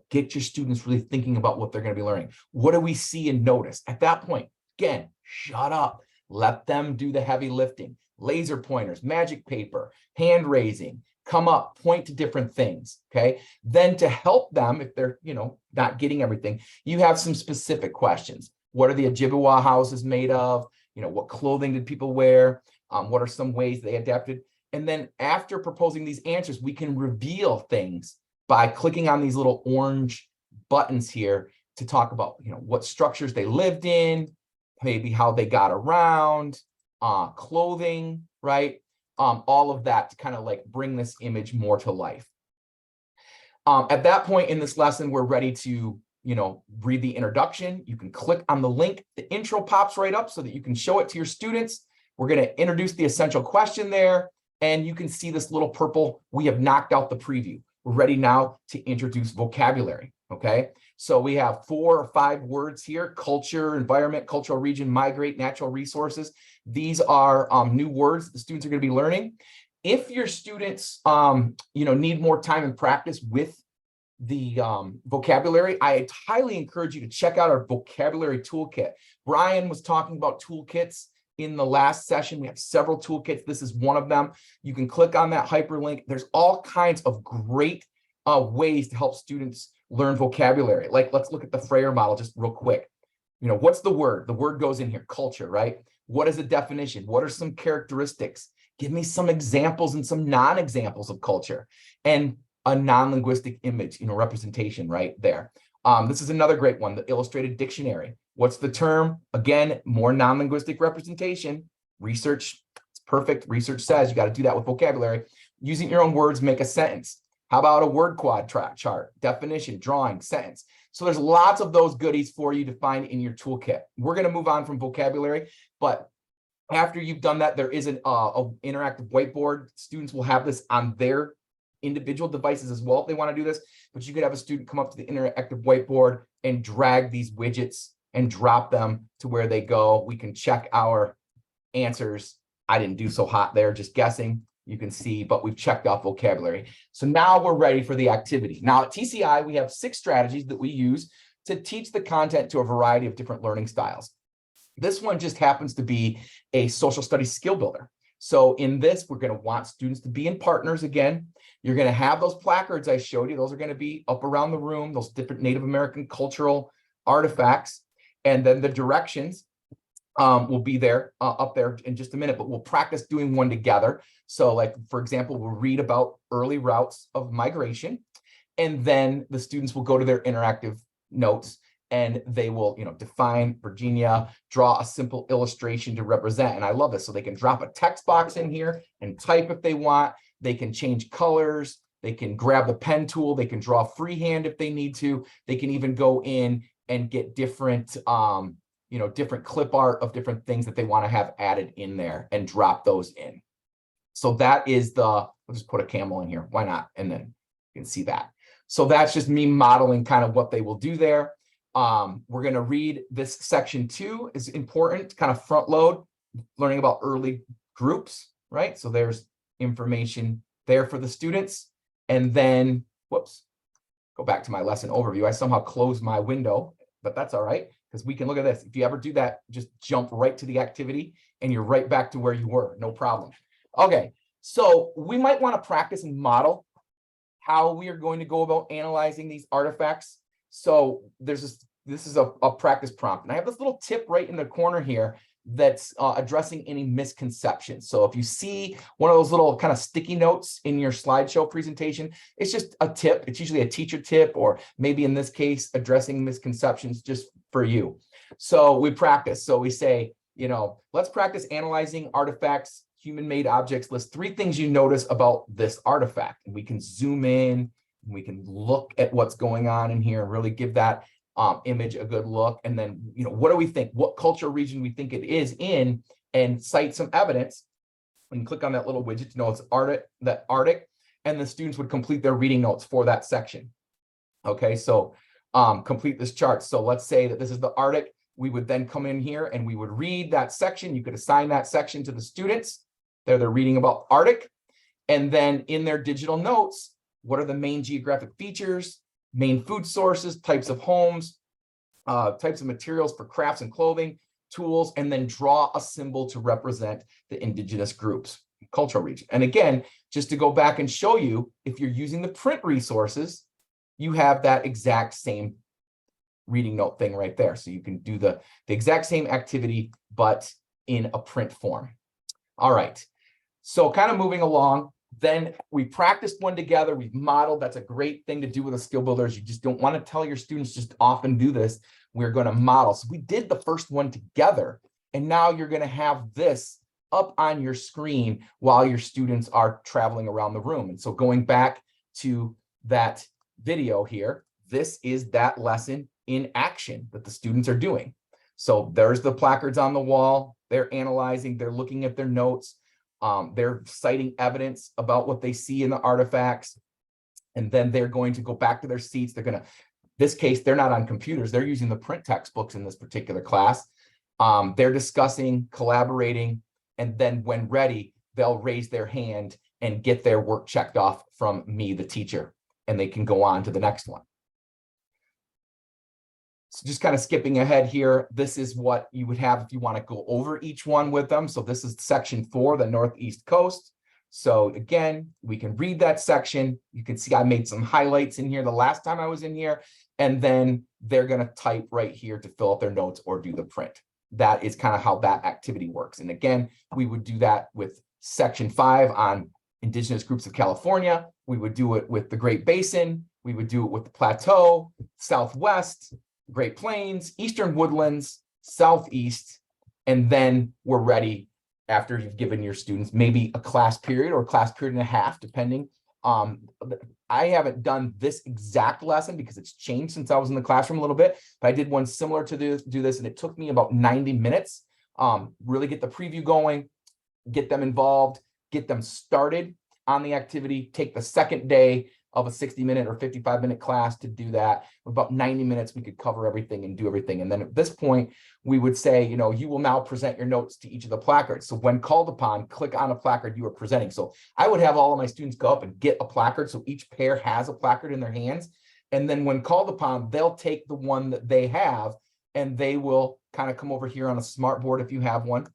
Speaker 1: get your students really thinking about what they're going to be learning. What do we see and notice? At that point, again, shut up. Let them do the heavy lifting. Laser pointers, magic paper, hand raising, come up, point to different things, okay? Then to help them, if they're, not getting everything, you have some specific questions. What are the Ojibwa houses made of? What clothing did people wear? What are some ways they adapted? And then after proposing these answers, we can reveal things by clicking on these little orange buttons here to talk about, what structures they lived in, maybe how they got around, clothing, right? All of that to kind of like bring this image more to life. At that point in this lesson, we're ready to, read the introduction. You can click on the link. The intro pops right up so that you can show it to your students. We're going to introduce the essential question there. And you can see this little purple, we have knocked out the preview. We're ready now to introduce vocabulary, okay? So we have 4 or 5 words here: culture, environment, cultural region, migrate, natural resources. These are new words that the students are going to be learning. If your students, need more time and practice with the vocabulary, I highly encourage you to check out our vocabulary toolkit. Brian was talking about toolkits in the last session. We have several toolkits. This is one of them. You can click on that hyperlink. There's all kinds of great ways to help students learn vocabulary. Like, let's look at the Freyer model just real quick. What's the word? The word goes in here, culture, right? What is a definition? What are some characteristics? Give me some examples and some non-examples of culture, and a non-linguistic image, representation right there. This is another great one, the illustrated dictionary. What's the term? Again, more non-linguistic representation. Research, it's perfect. Research says you got to do that with vocabulary. Using your own words, make a sentence. How about a word quad chart? Definition, drawing, sentence. So there's lots of those goodies for you to find in your toolkit. We're going to move on from vocabulary, but after you've done that, there is an interactive whiteboard. Students will have this on their individual devices as well if they want to do this, but you could have a student come up to the interactive whiteboard and drag these widgets and drop them to where they go. We can check our answers. I didn't do so hot there, just guessing. You can see, but we've checked off vocabulary. So now we're ready for the activity. Now at TCI, we have 6 strategies that we use to teach the content to a variety of different learning styles. This one just happens to be a social studies skill builder. So in this, we're going to want students to be in partners again. You're going to have those placards I showed you. Those are going to be up around the room, those different Native American cultural artifacts. And then the directions will be there up there in just a minute, but we'll practice doing one together. So like, for example, we'll read about early routes of migration, and then the students will go to their interactive notes and they will, define Virginia, draw a simple illustration to represent. And I love this. So they can drop a text box in here and type if they want. They can change colors. They can grab the pen tool. They can draw freehand if they need to. They can even go in and get different, different clip art of different things that they want to have added in there and drop those in. So that is we'll just put a camel in here. Why not? And then you can see that. So that's just me modeling kind of what they will do there. We're going to read this section 2 is important, kind of front load, learning about early groups, right? So there's information there for the students. And then, whoops, go back to my lesson overview. I somehow closed my window, but that's all right, because we can look at this. If you ever do that, just jump right to the activity and you're right back to where you were, no problem. Okay, so we might want to practice and model how we are going to go about analyzing these artifacts. So this is a practice prompt. And I have this little tip right in the corner here that's addressing any misconceptions. So if you see one of those little kind of sticky notes in your slideshow presentation, it's just a tip. It's usually a teacher tip, or maybe in this case, addressing misconceptions just for you. So we practice. So we say, let's practice analyzing artifacts, human-made objects. List 3 things you notice about this artifact. And we can zoom in, and we can look at what's going on in here and really give that image a good look. And then, what do we think? What cultural region we think it is in, and cite some evidence. And click on that little widget to know it's Arctic, and the students would complete their reading notes for that section. Okay, so complete this chart. So let's say that this is the Arctic. We would then come in here and we would read that section. You could assign that section to the students. They're reading about Arctic. And then in their digital notes, what are the main geographic features, main food sources, types of homes, types of materials for crafts and clothing, tools, and then draw a symbol to represent the indigenous groups, cultural region. And again, just to go back and show you, if you're using the print resources, you have that exact same reading note thing right there. So you can do the exact same activity, but in a print form. All right. So kind of moving along, then we practiced one together. We've modeled. That's a great thing to do with a skill builder. You just don't want to tell your students just often do this. We're going to model. So we did the first one together, and now you're going to have this up on your screen while your students are traveling around the room. And so going back to that video here, this is that lesson in action that the students are doing. So there's the placards on the wall. They're analyzing, they're looking at their notes. They're citing evidence about what they see in the artifacts. And then they're going to go back to their seats. They're going to, this case, they're not on computers. They're using the print textbooks in this particular class. They're discussing, collaborating, and then when ready, they'll raise their hand and get their work checked off from me, the teacher, and they can go on to the next one. So just kind of skipping ahead here, this is what you would have if you want to go over each one with them. So this is section 4, the Northeast Coast. So again, we can read that section. You can see I made some highlights in here the last time I was in here, and then they're going to type right here to fill out their notes or do the print. That is kind of how that activity works. And again, we would do that with section 5 on Indigenous groups of California. We would do it with the Great Basin. We would do it with the Plateau, Southwest, Great Plains, Eastern Woodlands, Southeast, and then we're ready after you've given your students maybe a class period or a class period and a half, depending. I haven't done this exact lesson because it's changed since I was in the classroom a little bit, but I did one similar to do this, and it took me about 90 minutes. Really get the preview going, get them involved, get them started on the activity, take the second day, of a 60-minute or 55-minute class to do that. About 90 minutes, we could cover everything and do everything. And then at this point, we would say, you know, you will now present your notes to each of the placards. So when called upon, click on a placard you are presenting. So I would have all of my students go up and get a placard. So each pair has a placard in their hands. And then when called upon, they'll take the one that they have and they will kind of come over here on a smart board if you have one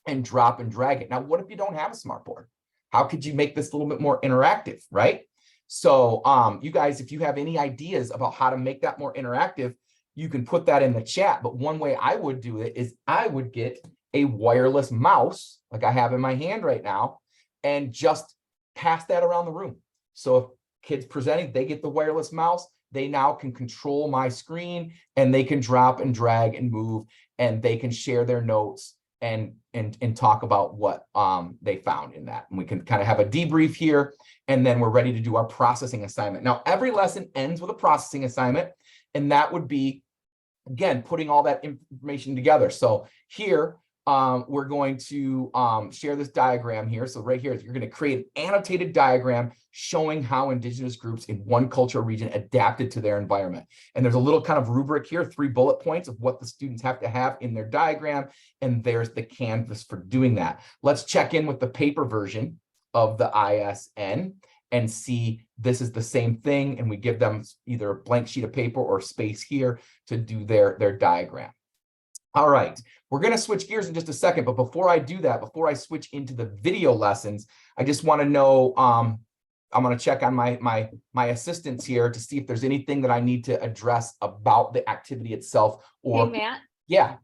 Speaker 1: and drop and drag it. Now, what if you don't have a smart board? How could you make this a little bit more interactive, right? So you guys, if you have any ideas about how to make that more interactive, you can put that in the chat. But one way I would do it is I would get a wireless mouse like I have in my hand right now and just pass that around the room. So if kids presenting, they get the wireless mouse, they now can control my screen and they can drop and drag and move and they can share their notes and talk about what they found in that. And we can kind of have a debrief here, and then we're ready to do our processing assignment. Now, every lesson ends with a processing assignment, and that would be, again, putting all that information together. So here, we're going to share this diagram here. So right here, you're going to create an annotated diagram showing how Indigenous groups in one cultural region adapted to their environment. And there's a little kind of rubric here, 3 bullet points of what the students have to have in their diagram. And there's the canvas for doing that. Let's check in with the paper version of the ISN and see this is the same thing. And we give them either a blank sheet of paper or space here to do their diagram. All right, we're going to switch gears in just a second, but before I do that, before I switch into the video lessons, I just want to know, I'm going to check on my assistants here to see if there's anything that I need to address about the activity itself. Or
Speaker 4: Hey, Matt.
Speaker 1: Yeah.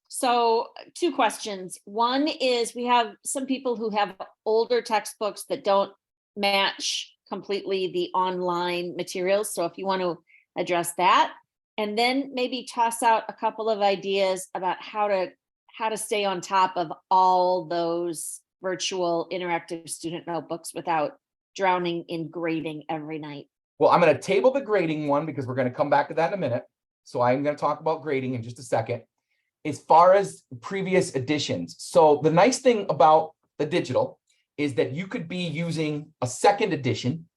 Speaker 4: So 2 questions. One is we have some people who have older textbooks that don't match completely the online materials. So if you want to address that. And then maybe toss out a couple of ideas about how to stay on top of all those virtual interactive student notebooks without drowning in grading every night.
Speaker 1: Well, I'm going to table the grading one because we're going to come back to that in a minute. So I'm going to talk about grading in just a second. As far as previous editions, so the nice thing about the digital is that you could be using a second edition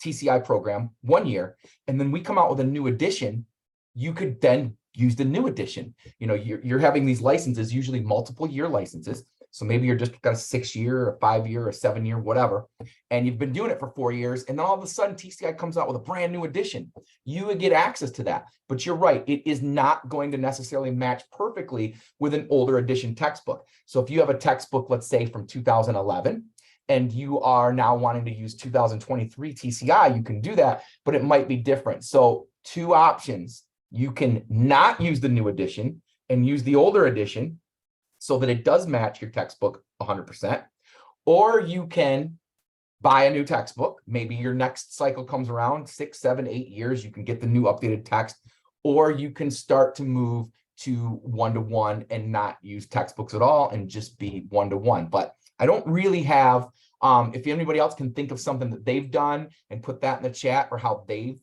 Speaker 1: TCI program 1 year, and then we come out with a new edition. You could then use the new edition. You know, you're having these licenses, usually multiple year licenses. So maybe you're just got a 6-year or a 5-year or a 7-year, whatever. And you've been doing it for 4 years. And then all of a sudden TCI comes out with a brand new edition. You would get access to that. But you're right, it is not going to necessarily match perfectly with an older edition textbook. So if you have a textbook, let's say from 2011, and you are now wanting to use 2023 TCI, you can do that, but it might be different. So 2 options. You can not use the new edition and use the older edition so that it does match your textbook 100%. Or you can buy a new textbook. Maybe your next cycle comes around 6, 7, 8 years. You can get the new updated text, or you can start to move to 1-to-1 and not use textbooks at all and just be 1-to-1. But I don't really have, if anybody else can think of something that they've done and put that in the chat or how they've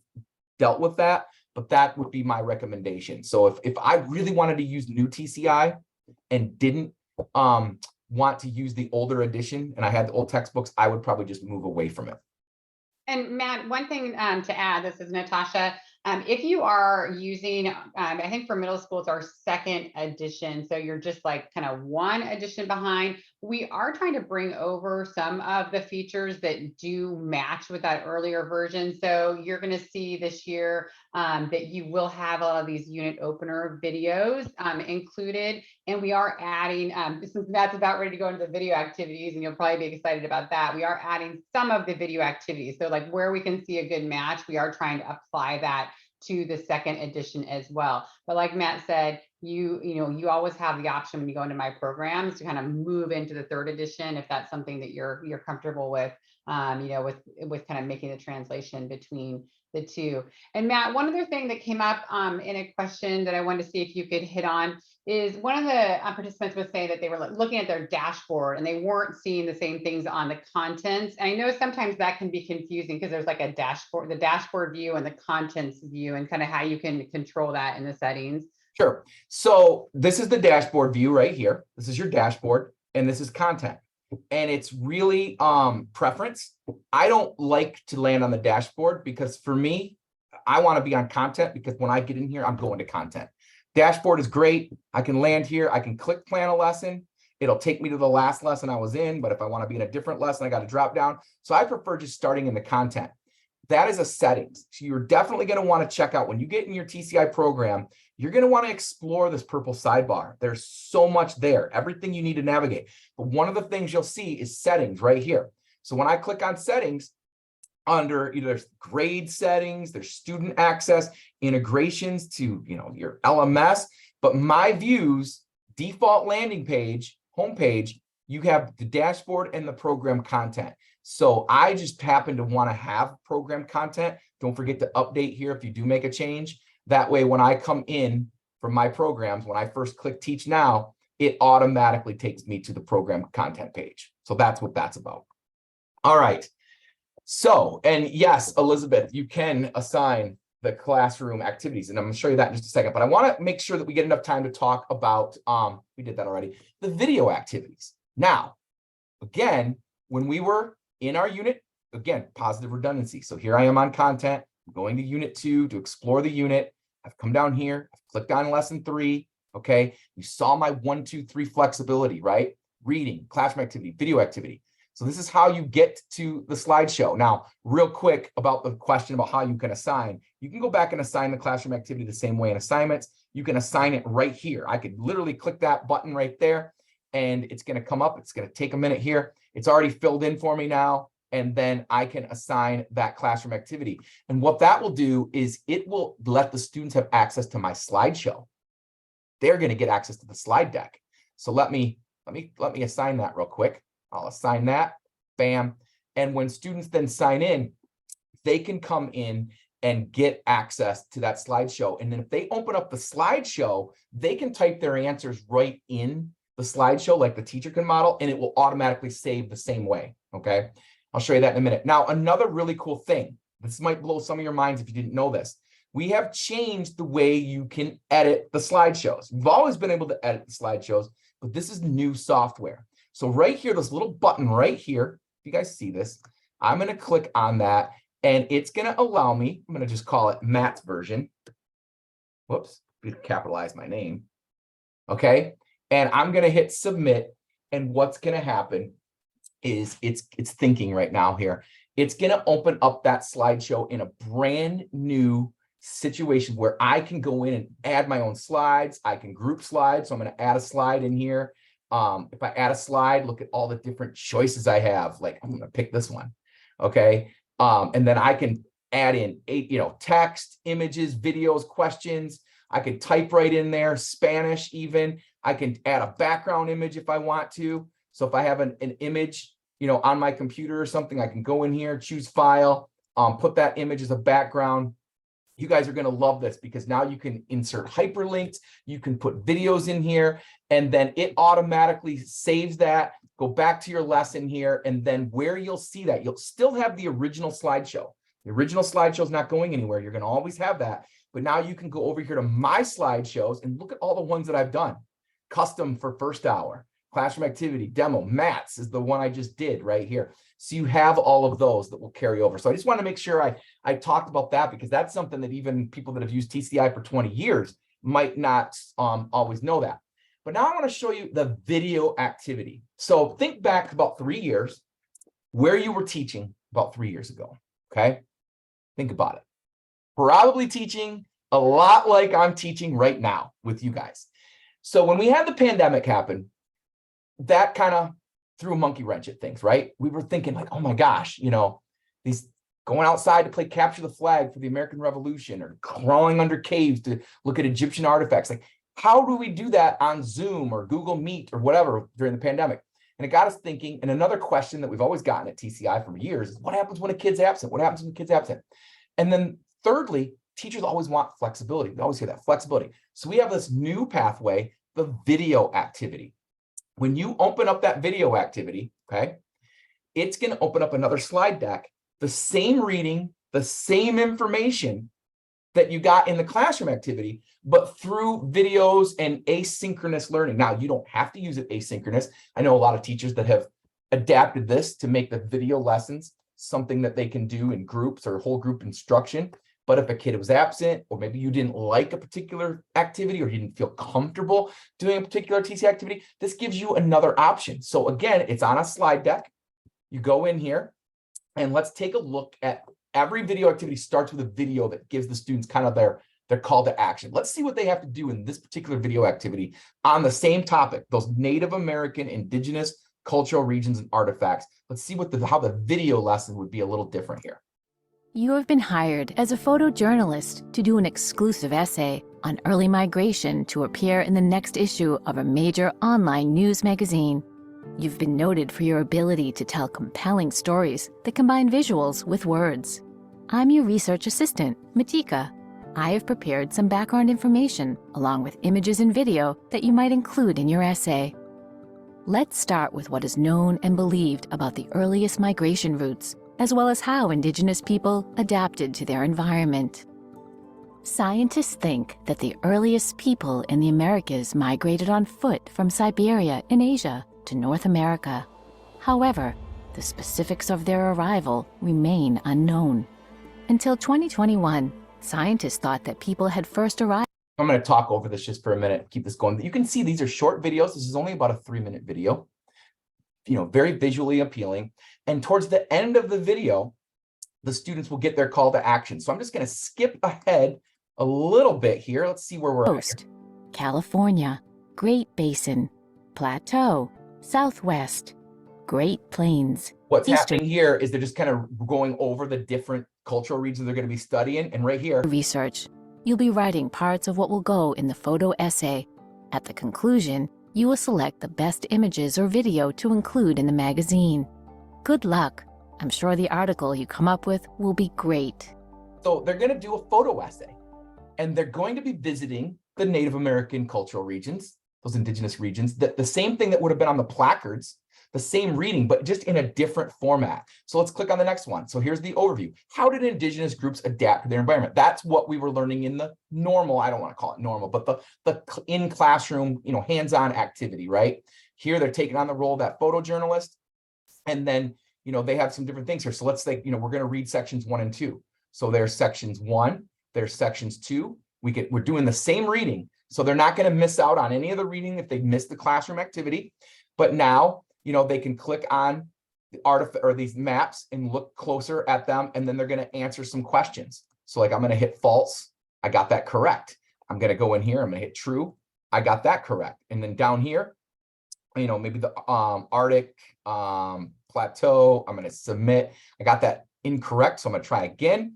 Speaker 1: dealt with that, but that would be my recommendation. So if I really wanted to use new TCI and didn't want to use the older edition and I had the old textbooks, I would probably just move away from it.
Speaker 3: And Matt, one thing to add, this is Natasha. If you are using, I think for middle school, it's our 2nd edition. So you're just like kind of 1 edition behind. We are trying to bring over some of the features that do match with that earlier version. So you're going to see this year that you will have all of these unit opener videos included. And we are adding, since Matt's about ready to go into the video activities, and you'll probably be excited about that, we are adding some of the video activities. So like where we can see a good match, we are trying to apply that to the 2nd edition as well. But like Matt said, you always have the option when you go into my programs to kind of move into the 3rd edition if that's something that you're comfortable with, with kind of making the translation between the 2. And Matt, one other thing that came up in a question that I wanted to see if you could hit on is one of the participants was saying that they were looking at their dashboard and they weren't seeing the same things on the contents. And I know sometimes that can be confusing because there's like a dashboard, the dashboard view and the contents view, and kind of how you can control that in the settings.
Speaker 1: Sure. So this is the dashboard view right here. This is your dashboard and this is content. and it's really preference. I don't like to land on the dashboard because for me, I want to be on content because when I get in here, I'm going to content. Dashboard is great. I can land here. I can click plan a lesson. It'll take me to the last lesson I was in, but if I want to be in a different lesson, I got to drop down. So I prefer just starting in the content. That is a settings. So you're definitely going to want to check out when you get in your TCI program, you're going to want to explore this purple sidebar. There's so much there, everything you need to navigate. But one of the things you'll see is settings right here. So when I click on settings, under either grade settings, there's student access, integrations to your LMS, but my views, default landing page, homepage, you have the dashboard and the program content. So I just happen to want to have program content. Don't forget to update here if you do make a change. That way, when I come in from my programs, when I first click Teach Now, it automatically takes me to the program content page. So that's what that's about. All right. So, and yes, Elizabeth, you can assign the classroom activities, and I'm going to show you that in just a second, but I want to make sure that we get enough time to talk about, we did that already, the video activities. Now, again, when we were in our unit, again, positive redundancy. So here I am on content, I'm going to unit 2 to explore the unit. I've come down here, I've clicked on lesson 3. Okay. You saw my 1, 2, 3 flexibility, right? Reading, classroom activity, video activity. So this is how you get to the slideshow. Now, real quick about the question about how you can assign. You can go back and assign the classroom activity the same way in assignments. You can assign it right here. I could literally click that button right there and it's going to come up. It's going to take a minute here. It's already filled in for me now. And then I can assign that classroom activity. And what that will do is it will let the students have access to my slideshow. They're going to get access to the slide deck. So let me assign that real quick. I'll assign that, bam. And when students then sign in, they can come in and get access to that slideshow. And then if they open up the slideshow, they can type their answers right in the slideshow like the teacher can model, and it will automatically save the same way, okay? I'll show you that in a minute. Now, another really cool thing, this might blow some of your minds if you didn't know this. We have changed the way you can edit the slideshows. We've always been able to edit the slideshows, but this is new software. So right here, this little button right here, if you guys see this, I'm going to click on that and it's going to allow me, I'm going to just call it Matt's version. Whoops, capitalize my name. Okay. And I'm going to hit submit. And what's going to happen is it's thinking right now here. It's going to open up that slideshow in a brand new situation where I can go in and add my own slides. I can group slides. So I'm going to add a slide in here. If I add a slide, look at all the different choices I have. Like I'm going to pick this one. Okay. And then I can add in text, images, videos, questions. I can type right in there, Spanish even. I can add a background image if I want to. So if I have an image, on my computer or something, I can go in here, choose file, put that image as a background. You guys are going to love this because now you can insert hyperlinks. You can put videos in here and then it automatically saves that. Go back to your lesson here. And then where you'll see that, you'll still have the original slideshow. The original slideshow is not going anywhere. You're going to always have that. But now you can go over here to my slideshows and look at all the ones that I've done. Custom for first hour, classroom activity, demo, Matt's is the one I just did right here. So you have all of those that will carry over. So I just want to make sure I talked about that because that's something that even people that have used TCI for 20 years might not always know that. But now I want to show you the video activity. So think back about 3 years where you were teaching about 3 years ago. Okay. Think about it. Probably teaching a lot like I'm teaching right now with you guys. So when we had the pandemic happen, that kind of threw a monkey wrench at things, right? We were thinking like, oh my gosh, these going outside to play capture the flag for the American Revolution or crawling under caves to look at Egyptian artifacts. Like, how do we do that on Zoom or Google Meet or whatever during the pandemic? And it got us thinking. And another question that we've always gotten at TCI for years is what happens when a kid's absent? What happens when a kid's absent? And then thirdly, teachers always want flexibility. We always hear that flexibility. So we have this new pathway, the video activity. When you open up that video activity, okay, it's going to open up another slide deck, the same reading, the same information that you got in the classroom activity, but through videos and asynchronous learning. Now, you don't have to use it asynchronous. I know a lot of teachers that have adapted this to make the video lessons something that they can do in groups or whole group instruction. But if a kid was absent, or maybe you didn't like a particular activity, or you didn't feel comfortable doing a particular TCI activity, this gives you another option. So again, it's on a slide deck. You go in here and let's take a look at every video activity starts with a video that gives the students kind of their call to action. Let's see what they have to do in this particular video activity on the same topic, those Native American, indigenous, cultural regions and artifacts. Let's see what how the video lesson would be a little different here.
Speaker 5: You have been hired as a photojournalist to do an exclusive essay on early migration to appear in the next issue of a major online news magazine. You've been noted for your ability to tell compelling stories that combine visuals with words. I'm your research assistant, Matika. I have prepared some background information along with images and video that you might include in your essay. Let's start with what is known and believed about the earliest migration routes, as well as how indigenous people adapted to their environment. Scientists think that the earliest people in the Americas migrated on foot from Siberia in Asia to North America. However, the specifics of their arrival remain unknown. Until 2021, scientists thought that people had first arrived.
Speaker 1: I'm going to talk over this just for a minute, keep this going. You can see these are short videos. This is only about a 3-minute video, very visually appealing. And towards the end of the video, the students will get their call to action. So I'm just going to skip ahead a little bit here. Let's see where we're at.
Speaker 5: Coast, California, Great Basin, Plateau, Southwest, Great Plains.
Speaker 1: What's
Speaker 5: Eastern
Speaker 1: happening here is they're just kind of going over the different cultural regions they're going to be studying. And right here,
Speaker 5: research. You'll be writing parts of what will go in the photo essay. At the conclusion, you will select the best images or video to include in the magazine. Good luck. I'm sure the article you come up with will be great.
Speaker 1: so they're going to do a photo essay, and they're going to be visiting the Native American cultural regions, those indigenous regions, that the same thing that would have been on the placards, the same reading, but just in a different format. So let's click on the next one. So here's the overview. How did indigenous groups adapt to their environment? That's what we were learning in the normal, I don't want to call it normal, but the in classroom, hands-on activity, right? Here they're taking on the role of that photojournalist. And then, they have some different things here. So let's say, we're going to read sections 1 and 2. So there's sections 1, there's sections 2. We're doing the same reading. So they're not going to miss out on any of the reading if they missed the classroom activity. But now, they can click on the artifact or these maps and look closer at them, and then they're going to answer some questions. So like I'm going to hit false. I got that correct. I'm going to go in here. I'm going to hit true. I got that correct. And then down here, maybe the Arctic plateau, I'm going to submit. I got that incorrect. So I'm going to try again.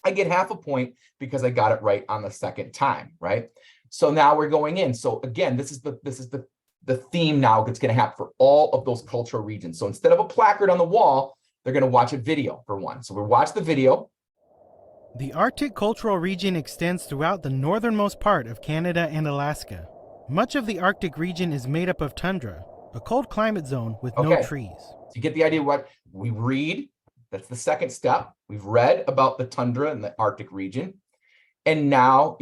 Speaker 1: I get half a point because I got it right on the second time, right? So now we're going in. So again, this is the theme now that's going to happen for all of those cultural regions. So instead of a placard on the wall, they're going to watch a video for one. So we watch the video.
Speaker 6: The Arctic cultural region extends throughout the northernmost part of Canada and Alaska. Much of the Arctic region is made up of tundra, a cold climate zone with no trees.
Speaker 1: So you get the idea what we read. That's the second step. We've read about the tundra in the Arctic region. And now,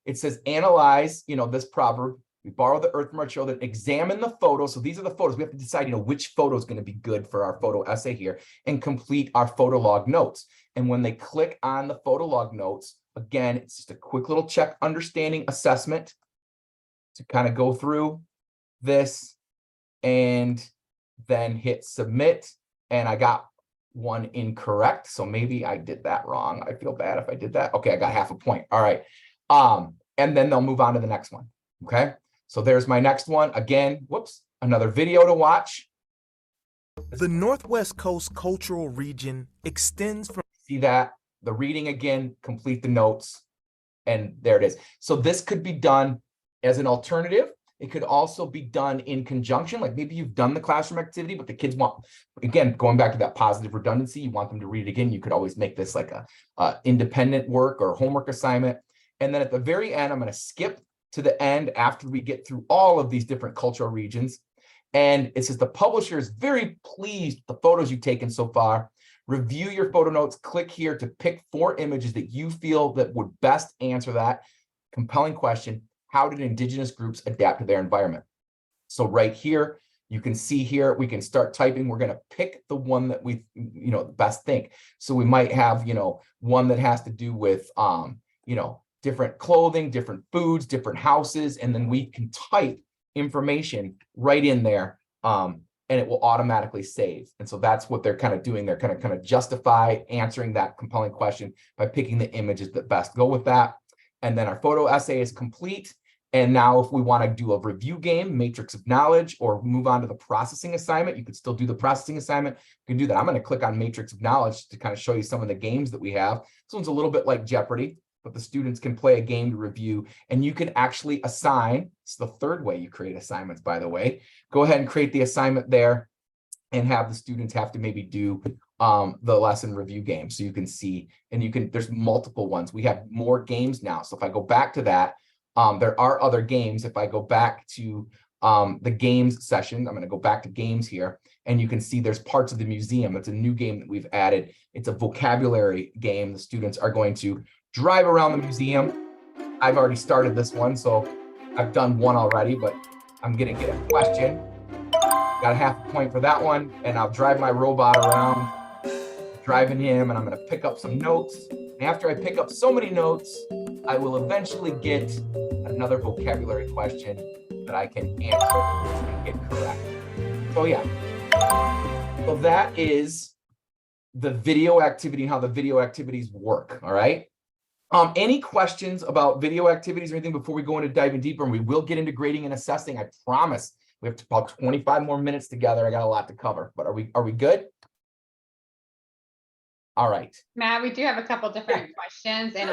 Speaker 1: it says analyze, this proverb. We borrow the earth from our children, examine the photos. So these are the photos. We have to decide, which photo is going to be good for our photo essay here, and complete our photo log notes. And when they click on the photo log notes, again, it's just a quick little check understanding assessment to kind of go through this and then hit submit. And I got one incorrect. So maybe I did that wrong. I feel bad if I did that. Okay, I got half a point. All right. And then they'll move on to the next one. Okay. So there's my next one. Again, whoops, another video to watch.
Speaker 2: The Northwest Coast cultural region extends from.
Speaker 1: See that? The reading again, complete the notes, and there it is. So this could be done as an alternative. It could also be done in conjunction. Like maybe you've done the classroom activity, but the kids want, again, going back to that positive redundancy, you want them to read it again. You could always make this like a independent work or homework assignment. And then at the very end, I'm going to skip to the end after we get through all of these different cultural regions. And it says the publisher is very pleased with the photos you've taken so far. Review your photo notes. Click here to pick 4 images that you feel that would best answer that compelling question. How did indigenous groups adapt to their environment? So right here, You can see here, we can start typing. We're going to pick the one that we, the best think. So we might have, one that has to do with, different clothing, different foods, different houses, and then we can type information right in there, and it will automatically save. And so that's what they're kind of doing. They're kind of justify answering that compelling question by picking the images that best go with that. And then our photo essay is complete. And now if we want to do a review game, matrix of knowledge, or move on to the processing assignment, you could still do the processing assignment. You can do that. I'm going to click on matrix of knowledge to kind of show you some of the games that we have. This one's a little bit like Jeopardy, but the students can play a game to review, and you can actually assign. It's the third way you create assignments, by the way. Go ahead and create the assignment there and have the students have to maybe do the lesson review game. So you can see, and there's multiple ones. We have more games now. So if I go back to that, there are other games. If I go back to the games session, I'm going to go back to games here, and you can see there's parts of the museum. It's a new game that we've added. It's a vocabulary game. The students are going to drive around the museum. I've already started this one, so I've done one already, but I'm going to get a question. Got a half a point for that one, and I'll drive my robot around, driving him, and I'm going to pick up some notes. And after I pick up so many notes, I will eventually get another vocabulary question that I can answer and get correct. So yeah, so that is the video activity and how the video activities work. All right. Any questions about video activities or anything before we go into diving deeper? And we will get into grading and assessing. I promise. We have about 25 more minutes together. I got a lot to cover, but are we good? All right.
Speaker 3: Matt, we do have a couple different questions, and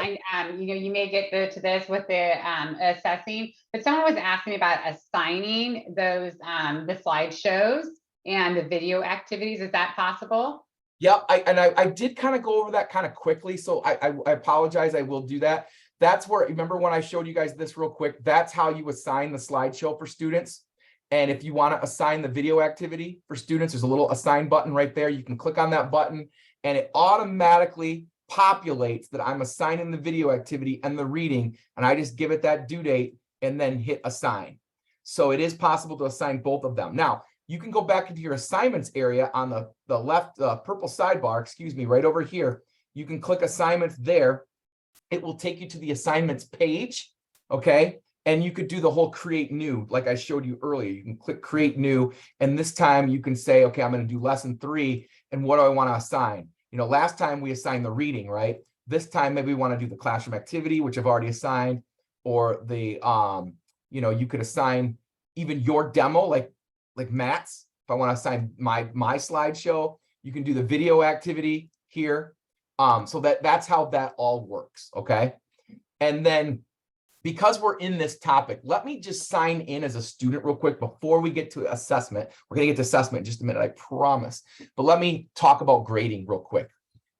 Speaker 3: you may get to this with the assessing, but someone was asking about assigning those the slideshows and the video activities. Is that possible?
Speaker 1: Yep, I did kind of go over that kind of quickly, so I apologize. I will do that. That's where, remember when I showed you guys this real quick, that's how you assign the slideshow for students. And if you want to assign the video activity for students, there's a little assign button right there. You can click on that button, and it automatically populates that I'm assigning the video activity and the reading, and I just give it that due date and then hit assign. So it is possible to assign both of them. Now, you can go back into your assignments area on the left purple sidebar, excuse me, right over here. You can click assignments there. It will take you to the assignments page, okay? And you could do the whole create new, like I showed you earlier. You can click create new, and this time you can say, okay, I'm going to do lesson 3, and what do I want to assign? Last time we assigned the reading, right? This time maybe we want to do the classroom activity, which I've already assigned, or the, you could assign even your demo, like Matt's. If I want to assign my slideshow, you can do the video activity here. So that's how that all works, okay? And then, because we're in this topic, let me just sign in as a student real quick before we get to assessment. We're going to get to assessment in just a minute, I promise. But let me talk about grading real quick.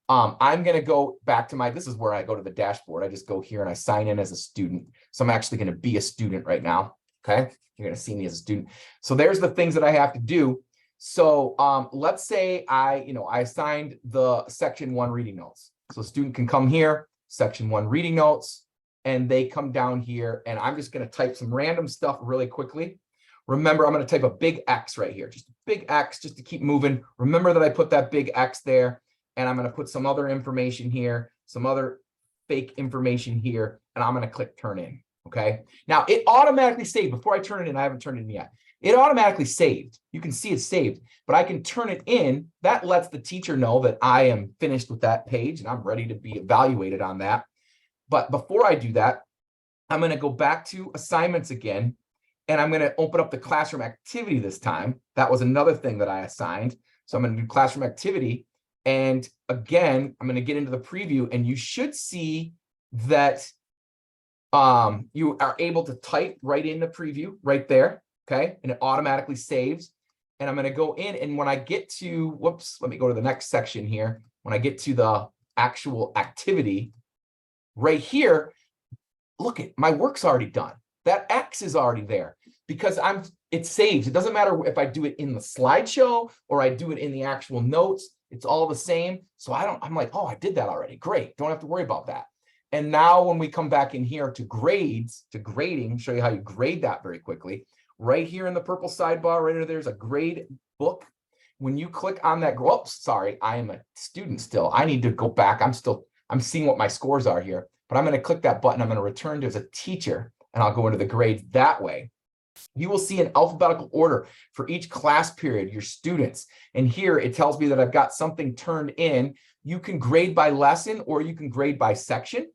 Speaker 1: I'm going to go back to this is where I go to the dashboard. I just go here and I sign in as a student. So I'm actually going to be a student right now. Okay. You're going to see me as a student. So there's the things that I have to do. So let's say I assigned the section 1 reading notes. So a student can come here, section 1 reading notes, and they come down here, and I'm just going to type some random stuff really quickly. Remember, I'm going to type a big X right here, just a big X just to keep moving. Remember that I put that big X there, and I'm going to put some other information here, some other fake information here, and I'm going to click turn in, okay? Now, it automatically saved. Before I turn it in, I haven't turned it in yet. It automatically saved. You can see it's saved, but I can turn it in. That lets the teacher know that I am finished with that page, and I'm ready to be evaluated on that. But before I do that, I'm going to go back to assignments again, and I'm going to open up the classroom activity this time. That was another thing that I assigned. So I'm going to do classroom activity. And again, I'm going to get into the preview, and you should see that you are able to type right in the preview right there. Okay. And it automatically saves. And I'm going to go in, and when I get to, whoops, let me go to the next section here. When I get to the actual activity, right here, look at my work's already done. That X is already there because it saves. It doesn't matter if I do it in the slideshow or I do it in the actual notes. It's all the same. So I'm like, oh, I did that already. Great. Don't have to worry about that. And now when we come back in here to grades, to grading, show you how you grade that very quickly. right here in the purple sidebar, right under there's a grade book. When you click on that, oops, sorry, I am a student still. I need to go back. I'm seeing what my scores are here, but I'm going to click that button. I'm going to return to as a teacher, and I'll go into the grades that way. You will see an alphabetical order for each class period, your students. And here it tells me that I've got something turned in. You can grade by lesson or you can grade by section.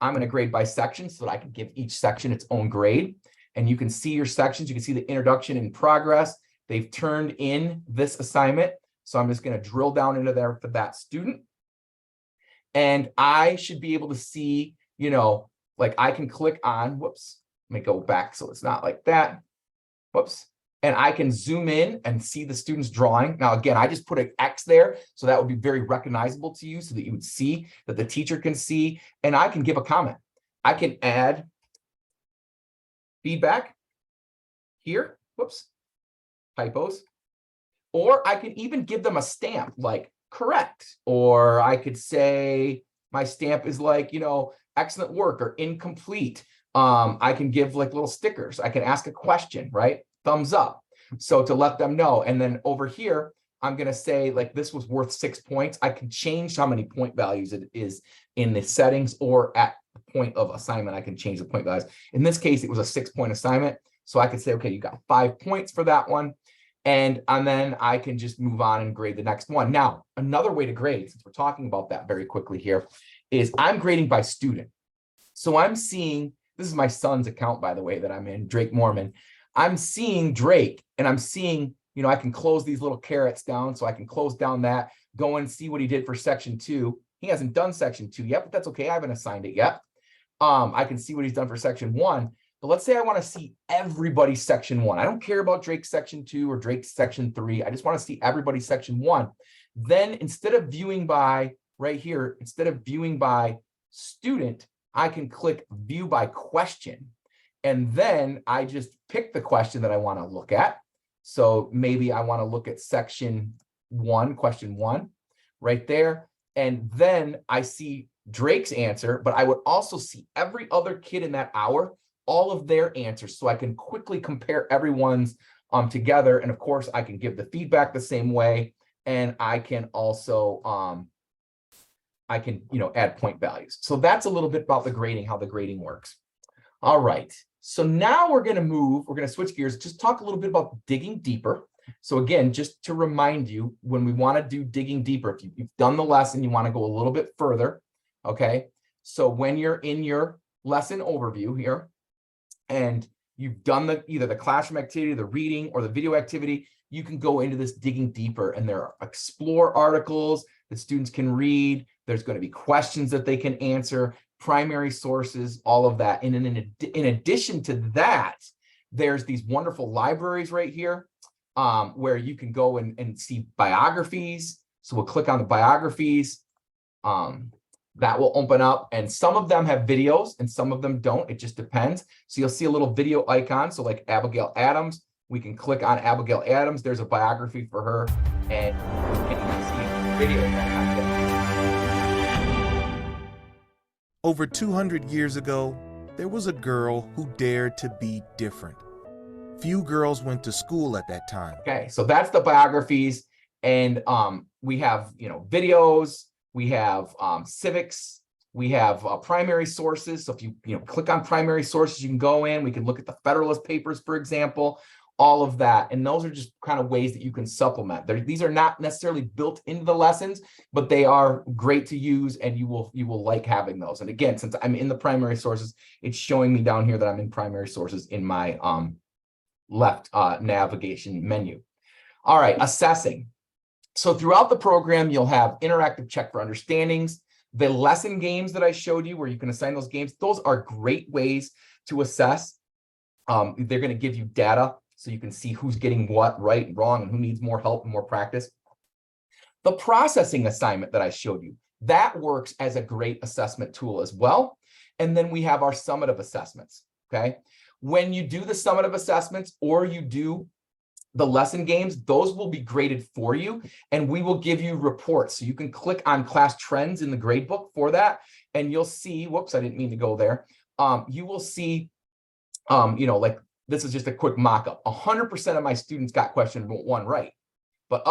Speaker 1: I'm going to grade by section so that I can give each section its own grade. And you can see your sections. You can see the introduction in progress. They've turned in this assignment. So I'm just going to drill down into there for that student. And I should be able to see, you know, like I can click on, whoops, let me go back so it's not like that. Whoops. And I can zoom in and see the student's drawing. Now, again, I just put an X there, so that would be very recognizable to you so that you would see, that the teacher can see, and I can give a comment. I can add feedback here, whoops, typos, or I can even give them a stamp like correct, or I could say my stamp is like, you know, excellent work or incomplete. I can give like little stickers. I can ask a question, right? Thumbs up. So to let them know. And then over here, I'm going to say like this was worth 6 points. I can change how many point values it is in the settings, or at the point of assignment, I can change the point values. In this case, it was a 6-point assignment. So I could say, okay, you got 5 points for that one. And then I can just move on and grade the next one. Now, another way to grade, since we're talking about that very quickly here, is I'm grading by student. So I'm seeing, this is my son's account, by the way, that I'm in, Drake Mormon. I'm seeing Drake, and I'm seeing, you know, I can close these little carrots down, so I can close down that, go and see what he did for section 2. He hasn't done section 2 yet, but that's okay. I haven't assigned it yet. I can see what he's done for section 1. But let's say I want to see everybody's section 1. I don't care about Drake's section 2 or Drake's section 3. I just want to see everybody's section 1. Then instead of viewing by right here, instead of viewing by student, I can click view by question. And then I just pick the question that I want to look at. So maybe I want to look at section 1, question 1, right there. And then I see Drake's answer, but I would also see every other kid in that hour, all of their answers. So I can quickly compare everyone's together. And of course, I can give the feedback the same way. And I can also, you know, add point values. So that's a little bit about the grading, how the grading works. All right. So now we're going to switch gears, just talk a little bit about digging deeper. So again, just to remind you, when we want to do digging deeper, if you've done the lesson, you want to go a little bit further. Okay. So when you're in your lesson overview here, and you've done either the classroom activity, the reading, or the video activity, you can go into this digging deeper, and there are explore articles that students can read. There's going to be questions that they can answer, primary sources, all of that. And in addition to that, there's these wonderful libraries right here where you can go and see biographies. So we'll click on the biographies. That will open up, and some of them have videos and some of them don't. It just depends. So you'll see a little video icon. So like Abigail Adams, we can click on Abigail Adams. There's a biography for her, and you can see video.
Speaker 2: Over 200 years ago, there was a girl who dared to be different. Few girls went to school at that time.
Speaker 1: Okay, so that's the biographies, and we have, you know, videos. We have civics, we have primary sources. So if you click on primary sources, you can go in, we can look at the Federalist Papers, for example, all of that. And those are just kind of ways that you can supplement. These are not necessarily built into the lessons, but they are great to use, and you will like having those. And again, since I'm in the primary sources, it's showing me down here that I'm in primary sources in my left navigation menu. All right, assessing. So throughout the program, you'll have interactive check for understandings. The lesson games that I showed you, where you can assign those games, those are great ways to assess. They're going to give you data so you can see who's getting what right and wrong and who needs more help and more practice. The processing assignment that I showed you, that works as a great assessment tool as well. And then we have our summative assessments, okay? When you do the summative assessments, or you do the lesson games, those will be graded for you, and we will give you reports. So you can click on class trends in the grade book for that, and you'll see, whoops, I didn't mean to go there. You will see, you know, like this is just a quick mock-up. 100% of my students got question 1 right, but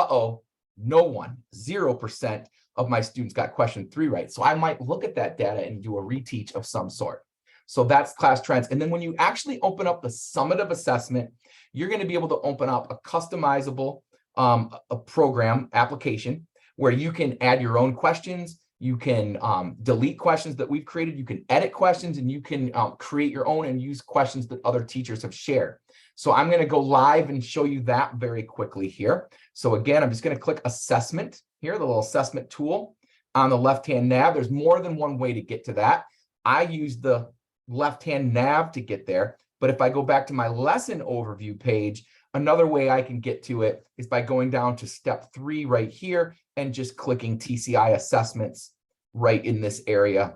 Speaker 1: no one, 0% of my students got question 3 right. So I might look at that data and do a reteach of some sort. So that's class trends. And then when you actually open up the summative assessment, you're going to be able to open up a customizable a program application where you can add your own questions. You can delete questions that we've created. You can edit questions, and you can create your own and use questions that other teachers have shared. So I'm going to go live and show you that very quickly here. So again, I'm just going to click assessment here, the little assessment tool on the left-hand nav. There's more than one way to get to that. I use the left-hand nav to get there. But if I go back to my lesson overview page, another way I can get to it is by going down to step 3 right here and just clicking TCI assessments right in this area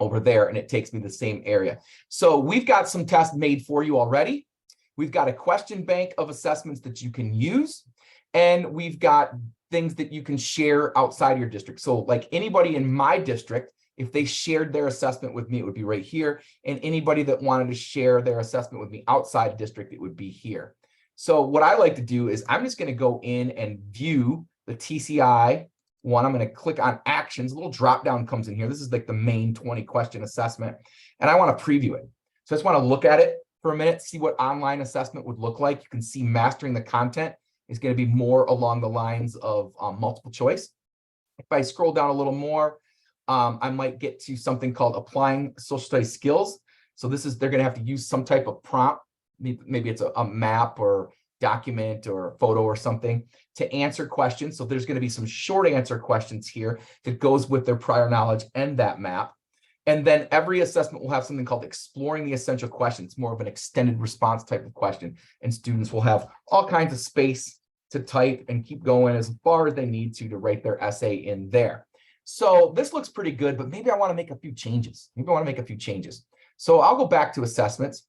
Speaker 1: over there, and it takes me to the same area. So we've got some tests made for you already. We've got a question bank of assessments that you can use, and we've got things that you can share outside your district. So like anybody in my district, if they shared their assessment with me, it would be right here. And anybody that wanted to share their assessment with me outside district, it would be here. So what I like to do is I'm just going to go in and view the TCI one. I'm going to click on actions. A little drop down comes in here. This is like the main 20 question assessment, and I want to preview it. So I just want to look at it for a minute, see what online assessment would look like. You can see mastering the content is going to be more along the lines of multiple choice. If I scroll down a little more, I might get to something called applying social studies skills. So this is, they're going to have to use some type of prompt. Maybe it's a map or document or a photo or something to answer questions. So there's going to be some short answer questions here that goes with their prior knowledge and that map. And then every assessment will have something called exploring the essential questions, more of an extended response type of question. And students will have all kinds of space to type and keep going as far as they need to write their essay in there. So this looks pretty good, but maybe I want to make a few changes. So I'll go back to assessments.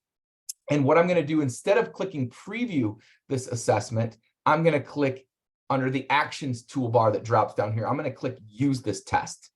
Speaker 1: And what I'm going to do, instead of clicking preview this assessment, I'm going to click under the actions toolbar that drops down here. I'm going to click use this test.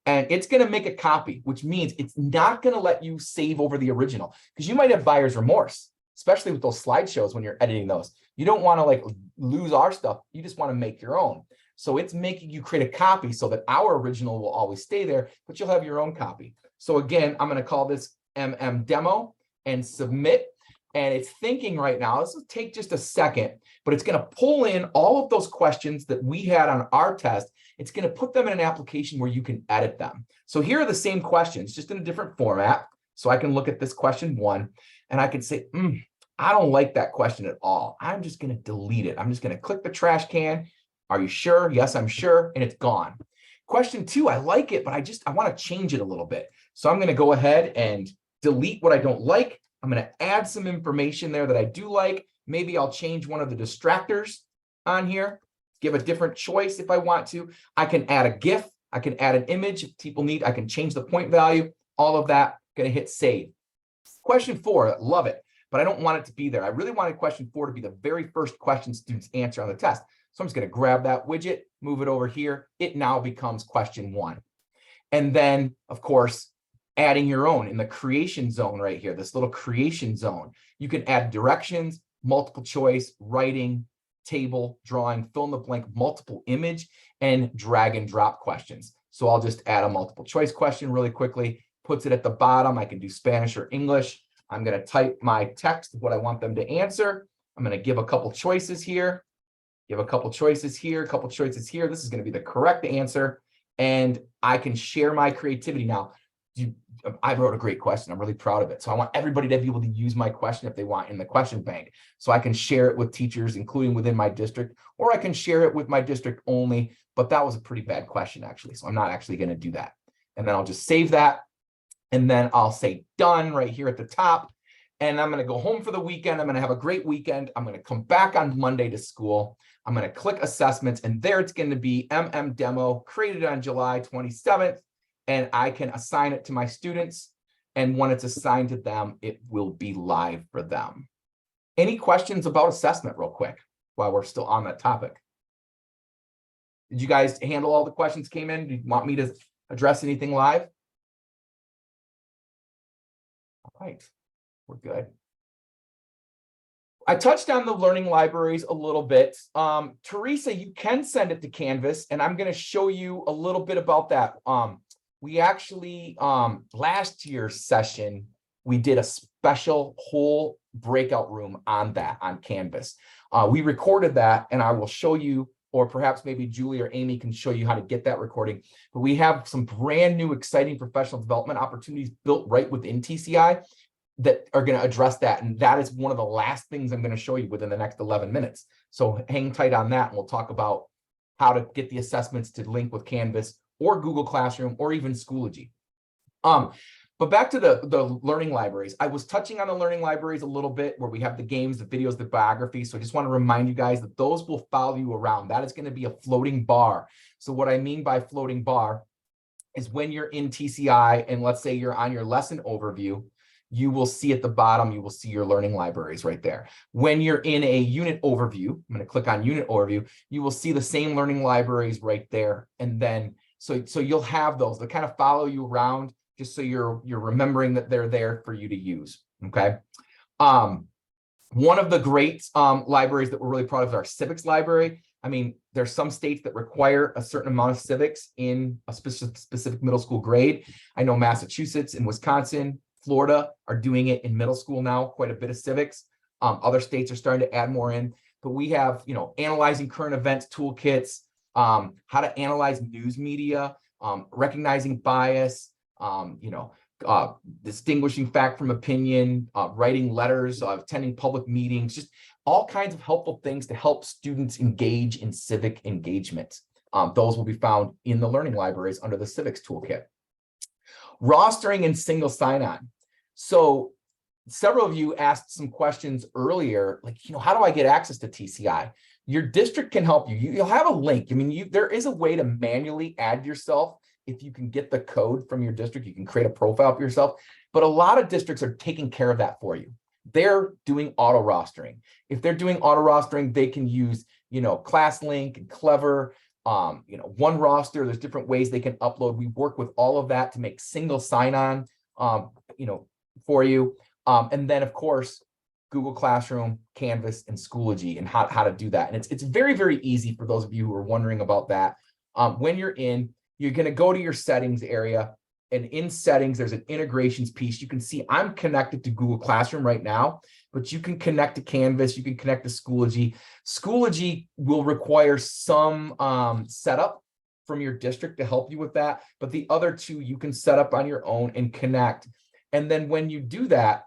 Speaker 1: And it's going to make a copy, which means it's not going to let you save over the original, because you might have buyer's remorse, especially with those slideshows when you're editing those. You don't want to like lose our stuff. You just want to make your own. So it's making you create a copy so that our original will always stay there, but you'll have your own copy. So again, I'm going to call this demo and submit. And it's thinking right now, this will take just a second, but it's going to pull in all of those questions that we had on our test. It's going to put them in an application where you can edit them. So here are the same questions, just in a different format. So I can look at this question 1, and I can say, I don't like that question at all. I'm just going to delete it. I'm just going to click the trash can. Are you sure? Yes, I'm sure. And it's gone. Question 2, I like it, but I want to change it a little bit. So I'm going to go ahead and delete what I don't like. I'm going to add some information there that I do like. Maybe I'll change one of the distractors on here, give a different choice if I want to. I can add a GIF. I can add an image if people need. I can change the point value, all of that. Going to hit save. Question 4, love it, but I don't want it to be there. I really wanted question 4 to be the very first question students answer on the test. So I'm just going to grab that widget, move it over here. It now becomes question 1. And then, of course, adding your own in the creation zone right here, this little creation zone. You can add directions, multiple choice, writing, table, drawing, fill in the blank, multiple image, and drag and drop questions. So I'll just add a multiple choice question really quickly, puts it at the bottom. I can do Spanish or English. I'm going to type my text, what I want them to answer. I'm going to give a couple choices here, give a couple choices here, a couple choices here. This is going to be the correct answer. And I can share my creativity now. I wrote a great question. I'm really proud of it. So I want everybody to be able to use my question if they want in the question bank. So I can share it with teachers, including within my district, or I can share it with my district only. But that was a pretty bad question, actually. So I'm not actually going to do that. And then I'll just save that. And then I'll say done right here at the top. And I'm going to go home for the weekend. I'm going to have a great weekend. I'm going to come back on Monday to school. I'm going to click assessments. And there it's going to be demo created on July 27th. And I can assign it to my students. And when it's assigned to them, it will be live for them. Any questions about assessment real quick while we're still on that topic? Did you guys handle all the questions came in? Do you want me to address anything live? All right, we're good. I touched on the learning libraries a little bit. Teresa, you can send it to Canvas, and I'm going to show you a little bit about that. We actually, last year's session, we did a special whole breakout room on that on Canvas. We recorded that, and I will show you, or perhaps maybe Julie or Amy can show you how to get that recording. But we have some brand new, exciting professional development opportunities built right within TCI that are going to address that. And that is one of the last things I'm going to show you within the next 11 minutes. So hang tight on that, and we'll talk about how to get the assessments to link with Canvas or Google Classroom or even Schoology. But back to the learning libraries. I was touching on the learning libraries a little bit, where we have the games, the videos, the biography. So I just want to remind you guys that those will follow you around. That is going to be a floating bar. So what I mean by floating bar is when you're in TCI and let's say you're on your lesson overview, you will see at the bottom, you will see your learning libraries right there. When you're in a unit overview, I'm going to click on unit overview, you will see the same learning libraries right there. And then, so you'll have those that kind of follow you around, just so you're remembering that they're there for you to use, okay? One of the great libraries that we're really proud of is our civics library. I mean, there's some states that require a certain amount of civics in a specific middle school grade. I know Massachusetts and Wisconsin, Florida are doing it in middle school now, quite a bit of civics. Other states are starting to add more in, but we have, analyzing current events toolkits, how to analyze news media, recognizing bias, distinguishing fact from opinion, writing letters, attending public meetings, just all kinds of helpful things to help students engage in civic engagement. Those will be found in the learning libraries under the civics toolkit. Rostering and single sign-on. So several of you asked some questions earlier, like, how do I get access to TCI? Your district can help you. You'll have a link. I mean, there is a way to manually add yourself. If you can get the code from your district, you can create a profile for yourself. But a lot of districts are taking care of that for you. They're doing auto rostering. If they're doing auto rostering, they can use, ClassLink and Clever, One Roster. There's different ways they can upload. We work with all of that to make single sign-on, for you. And then, of course, Google Classroom, Canvas, and Schoology, and how to do that. And it's very, very easy for those of you who are wondering about that. When you're going to go to your settings area, and in settings, there's an integrations piece. You can see I'm connected to Google Classroom right now, but you can connect to Canvas, you can connect to Schoology. Schoology will require some setup from your district to help you with that, but the other two you can set up on your own and connect. And then when you do that,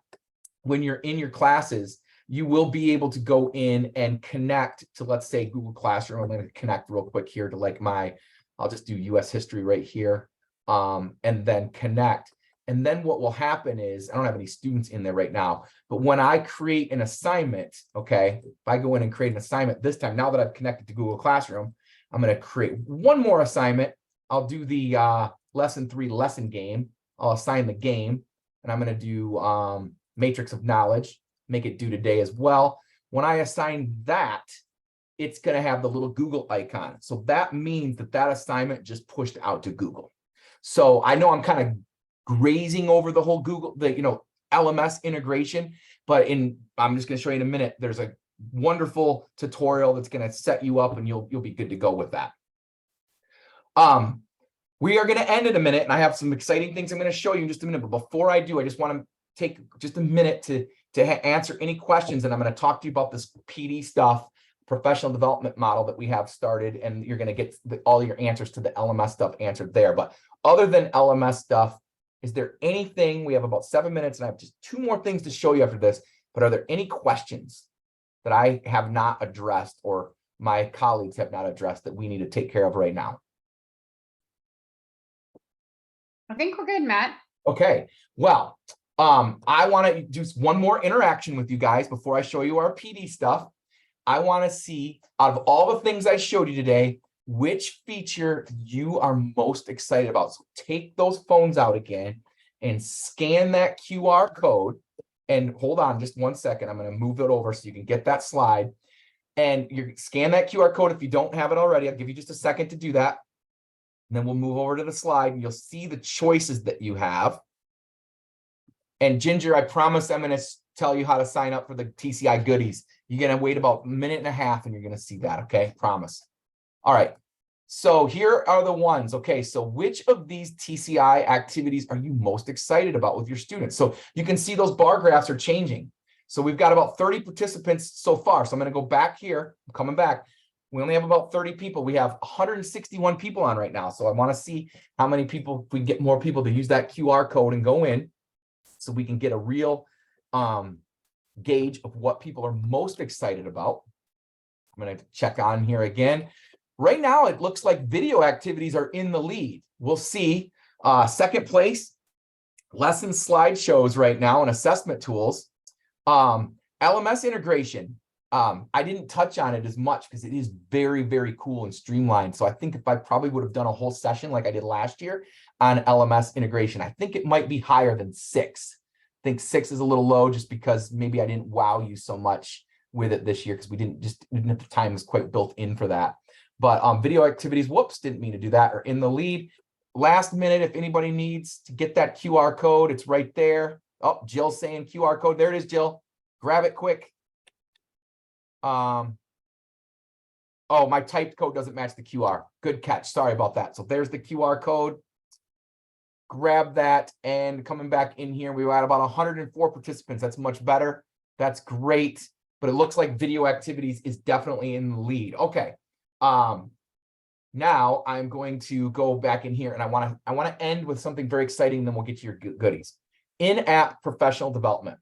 Speaker 1: when you're in your classes, you will be able to go in and connect to, let's say, Google Classroom. I'm going to connect real quick here to I'll just do US history right here, and then connect. And then what will happen is, I don't have any students in there right now, but when I create an assignment, okay, if I go in and create an assignment this time, now that I've connected to Google Classroom, I'm going to create one more assignment. I'll do the lesson 3 lesson game. I'll assign the game, and I'm going to do matrix of knowledge, make it due today as well. When I assign that, it's going to have the little Google icon. So that means that assignment just pushed out to Google. So I know I'm kind of grazing over the whole Google, LMS integration, but I'm just going to show you in a minute. There's a wonderful tutorial that's going to set you up, and you'll be good to go with that. We are going to end in a minute, and I have some exciting things I'm going to show you in just a minute. But before I do, I just want to take just a minute to answer any questions, and I'm going to talk to you about this PD stuff, professional development model that we have started, and you're going to get all your answers to the LMS stuff answered there. But other than LMS stuff, is there anything? We have about 7 minutes, and I have just 2 more things to show you after this. But are there any questions that I have not addressed, or my colleagues have not addressed, that we need to take care of right now?
Speaker 3: I think we're good, Matt.
Speaker 1: Okay. Well, I want to do one more interaction with you guys before I show you our PD stuff. I want to see, out of all the things I showed you today, which feature you are most excited about. So take those phones out again and scan that QR code. And hold on just 1 second. I'm going to move it over so you can get that slide. And you scan that QR code if you don't have it already. I'll give you just a second to do that. And then we'll move over to the slide, and you'll see the choices that you have. And Ginger, I promise I'm going to tell you how to sign up for the TCI goodies. You're going to wait about a minute and a half and you're going to see that. Okay. Promise. All right. So here are the ones. Okay. So which of these TCI activities are you most excited about with your students? So you can see those bar graphs are changing. So we've got about 30 participants so far. So I'm going to go back here. I'm coming back. We only have about 30 people. We have 161 people on right now. So I want to see how many people, if we get more people to use that QR code and go in so we can get a real gauge of what people are most excited about. I'm going to check on here again. Right now, it looks like video activities are in the lead. We'll see. Second place, lesson slideshows right now and assessment tools. LMS integration. I didn't touch on it as much because it is very, very cool and streamlined. So I think if I probably would have done a whole session like I did last year on LMS integration, I think it might be higher than 6. I think 6 is a little low just because maybe I didn't wow you so much with it this year because we didn't at the time was quite built in for that. But video activities, whoops, didn't mean to do that, are in the lead. Last minute, if anybody needs to get that QR code, it's right there. Oh, Jill's saying QR code. There it is, Jill. Grab it quick. Oh, my typed code doesn't match the QR. Good catch. Sorry about that. So there's the QR code. Grab that, and coming back in here, we were at about 104 participants. That's much better. That's great. But it looks like video activities is definitely in the lead. Okay. Now I'm going to go back in here and I want to end with something very exciting, and then we'll get to your goodies. In-app professional development.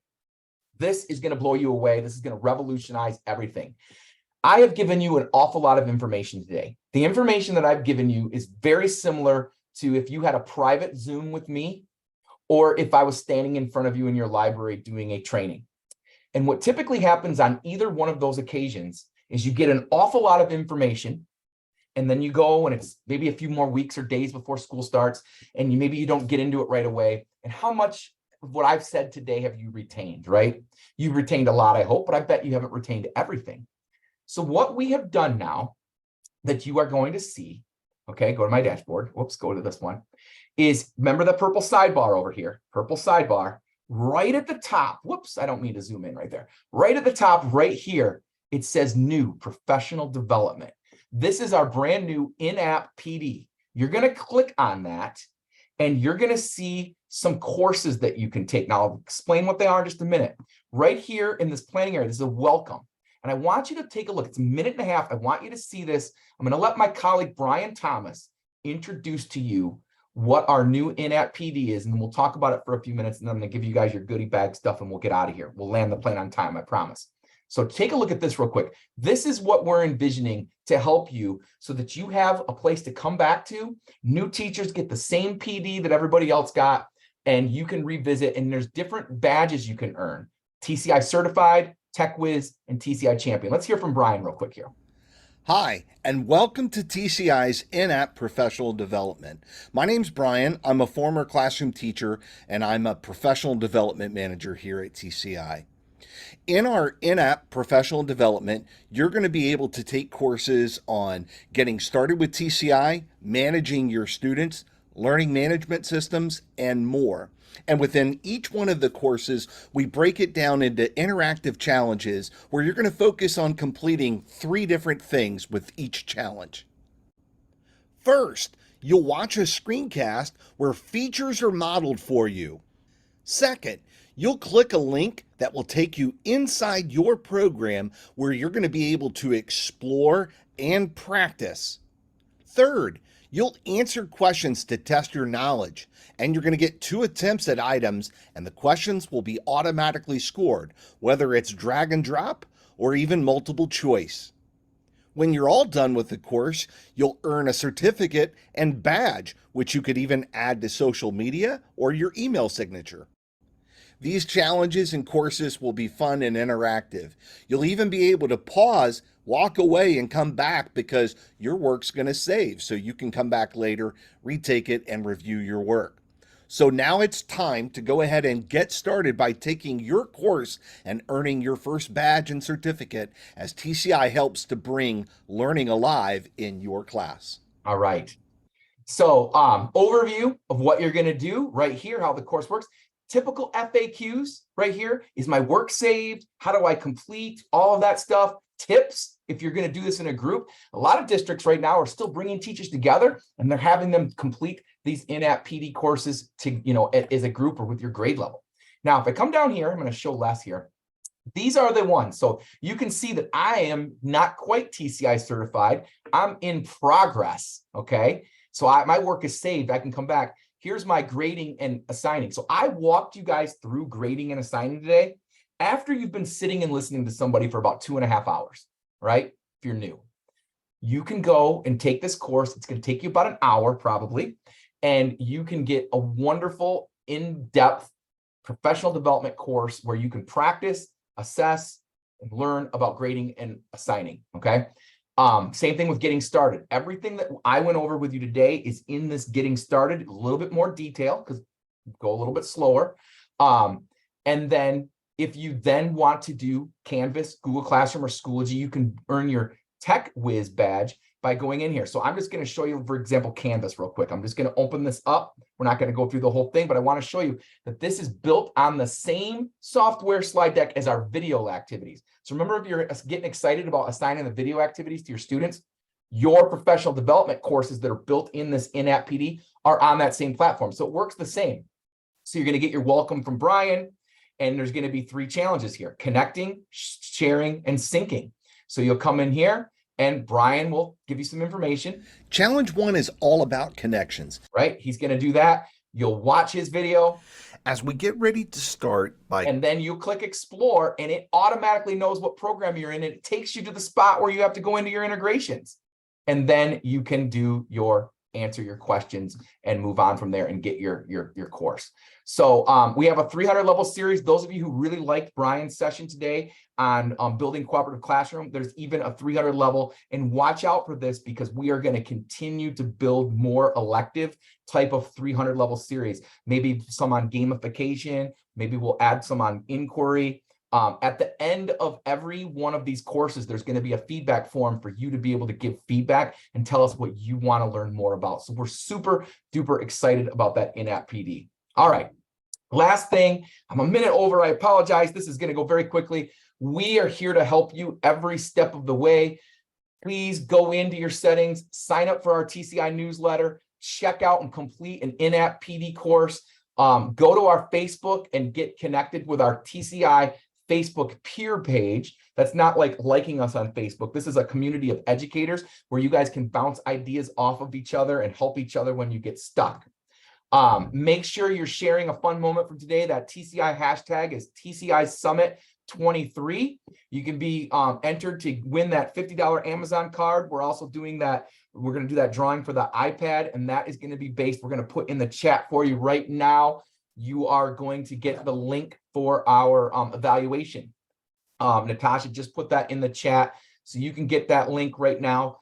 Speaker 1: This is going to blow you away. This is going to revolutionize everything. I have given you an awful lot of information today. The information that I've given you is very similar to if you had a private Zoom with me, or if I was standing in front of you in your library doing a training. And what typically happens on either one of those occasions is you get an awful lot of information, and then you go and it's maybe a few more weeks or days before school starts, and maybe you don't get into it right away. And how much of what I've said today have you retained, right? You've retained a lot, I hope, but I bet you haven't retained everything. So what we have done now that you are going to see, okay, go to my dashboard. Whoops, go to this one, is remember the purple sidebar over here, purple sidebar, right at the top. Whoops, I don't mean to zoom in right there. Right at the top, right here, it says new professional development. This is our brand new in-app PD. You're going to click on that and you're going to see some courses that you can take. Now, I'll explain what they are in just a minute. Right here in this planning area, this is a welcome. And I want you to take a look. It's a minute and a half. I want you to see this. I'm going to let my colleague, Brian Thomas, introduce to you what our new in-app PD is. And then we'll talk about it for a few minutes. And then I'm going to give you guys your goodie bag stuff and we'll get out of here. We'll land the plane on time, I promise. So take a look at this real quick. This is what we're envisioning to help you so that you have a place to come back to. New teachers get the same PD that everybody else got, and you can revisit, and there's different badges you can earn. TCI Certified, Tech Whiz, and TCI Champion. Let's hear from Brian real quick here.
Speaker 7: Hi, and welcome to TCI's in-app professional development. My name's Brian. I'm a former classroom teacher, and I'm a professional development manager here at TCI. In our in-app professional development, you're going to be able to take courses on getting started with TCI, managing your students, learning management systems, and more. And within each one of the courses, we break it down into interactive challenges where you're going to focus on completing 3 different things with each challenge. First, you'll watch a screencast where features are modeled for you. Second, you'll click a link that will take you inside your program where you're going to be able to explore and practice. Third, you'll answer questions to test your knowledge, and you're going to get 2 attempts at items, and the questions will be automatically scored, whether it's drag and drop or even multiple choice. When you're all done with the course, you'll earn a certificate and badge, which you could even add to social media or your email signature. These challenges and courses will be fun and interactive. You'll even be able to pause, walk away, and come back because your work's going to save, so you can come back later, retake it, and review your work. So now it's time to go ahead and get started by taking your course and earning your first badge and certificate as TCI helps to bring learning alive in your class.
Speaker 1: All right. So overview of what you're going to do right here, how the course works. typical FAQs right here. Is my work saved? How do I complete? All of that stuff. Tips, if you're going to do this in a group. A lot of districts right now are still bringing teachers together and they're having them complete these in-app PD courses to, as a group or with your grade level. Now, if I come down here, I'm going to show less here. These are the ones. So you can see that I am not quite TCI certified. I'm in progress. Okay. So my work is saved. I can come back. Here's my grading and assigning. So I walked you guys through grading and assigning today after you've been sitting and listening to somebody for about 2.5 hours, right? If you're new, you can go and take this course. It's going to take you about an hour probably, and you can get a wonderful in-depth professional development course where you can practice, assess, and learn about grading and assigning, okay? Same thing with getting started. Everything that I went over with you today is in this getting started, a little bit more detail because go a little bit slower. And then if you then want to do Canvas, Google Classroom, or Schoology, you can earn your Tech Whiz badge by going in here. So I'm just going to show you, for example, Canvas real quick. I'm just going to open this up. We're not going to go through the whole thing, but I want to show you that this is built on the same software slide deck as our video activities. So remember, if you're getting excited about assigning the video activities to your students, your professional development courses that are built in this in-app PD are on that same platform. So it works the same. So you're going to get your welcome from Brian, and there's going to be 3 challenges here: connecting, sharing, and syncing. So you'll come in here and Brian will give you some information.
Speaker 7: Challenge 1 is all about connections.
Speaker 1: Right? He's going to do that. You'll watch his video.
Speaker 7: As we get ready to start
Speaker 1: and then you click explore and it automatically knows what program you're in. And it takes you to the spot where you have to go into your integrations. And then you can do answer your questions and move on from there and get your course. So we have a 300 level series. Those of you who really liked Brian's session today on building cooperative classroom, there's even a 300 level, and watch out for this because we are going to continue to build more elective type of 300 level series. Maybe some on gamification, maybe we'll add some on inquiry. At the end of every one of these courses, there's going to be a feedback form for you to be able to give feedback and tell us what you want to learn more about. So we're super duper excited about that in-app PD. All right. Last thing, I'm a minute over. I apologize. This is going to go very quickly. We are here to help you every step of the way. Please go into your settings, sign up for our TCI newsletter, check out and complete an in-app PD course. Go to our Facebook and get connected with our TCI Facebook peer page. That's not like liking us on Facebook. This is a community of educators where you guys can bounce ideas off of each other and help each other when you get stuck. Make sure you're sharing a fun moment from today. That TCI hashtag is TCI Summit 23. You can be entered to win that $50 Amazon card. We're also doing that. We're going to do that drawing for the iPad, and that is going to be based. We're going to put in the chat for you right now. You are going to get the link for our evaluation. Natasha just put that in the chat, so you can get that link right now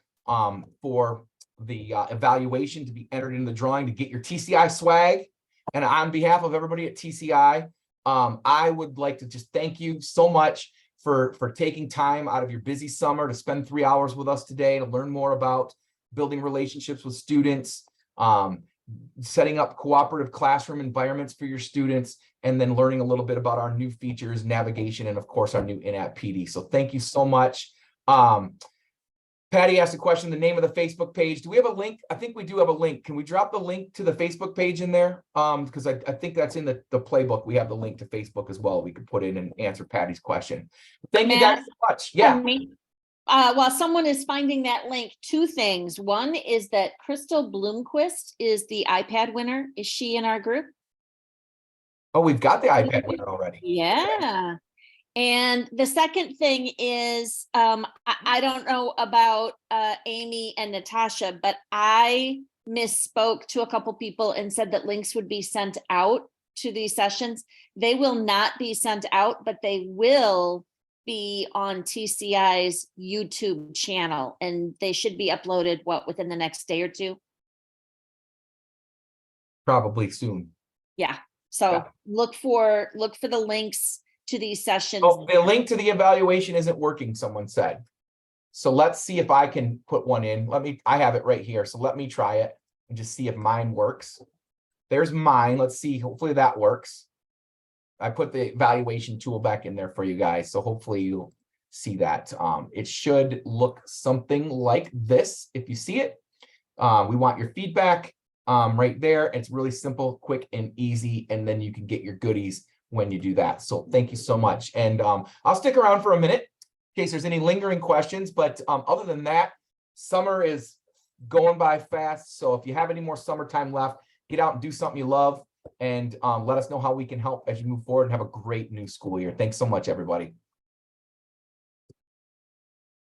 Speaker 1: for the evaluation to be entered in the drawing to get your TCI swag. And on behalf of everybody at TCI, I would like to just thank you so much for taking time out of your busy summer to spend 3 hours with us today to learn more about building relationships with students, setting up cooperative classroom environments for your students, and then learning a little bit about our new features, navigation, and of course our new in-app PD. So thank you so much. Patty asked a question, the name of the Facebook page. Do we have a link? I think we do have a link. Can we drop the link to the Facebook page in there? Because I think that's in the playbook. We have the link to Facebook as well. We could put in and answer Patty's question. Thank you guys so much. Yeah.
Speaker 4: While someone is finding that link, 2 things. One is that Crystal Bloomquist is the iPad winner. Is she in our group?
Speaker 1: Oh, we've got the iPad winner already.
Speaker 4: Yeah. And the second thing is, I don't know about Amy and Natasha, but I misspoke to a couple people and said that links would be sent out to these sessions. They will not be sent out, but they will be on TCI's YouTube channel, and they should be uploaded within the next day or 2.
Speaker 1: Probably soon.
Speaker 4: Yeah. So
Speaker 1: Yeah.
Speaker 4: look for the links to these sessions.
Speaker 1: Oh, the link to the evaluation isn't working, someone said. So let's see if I can put one in. I have it right here. So let me try it and just see if mine works. There's mine. Let's see. Hopefully that works. I put the evaluation tool back in there for you guys. So hopefully you'll see that. It should look something like this if you see it. We want your feedback right there. It's really simple, quick, and easy. And then you can get your goodies when you do that. So thank you so much. And I'll stick around for a minute in case there's any lingering questions. But other than that, summer is going by fast. So if you have any more summertime left, get out and do something you love. And let us know how we can help as you move forward and have a great new school year. Thanks so much, everybody.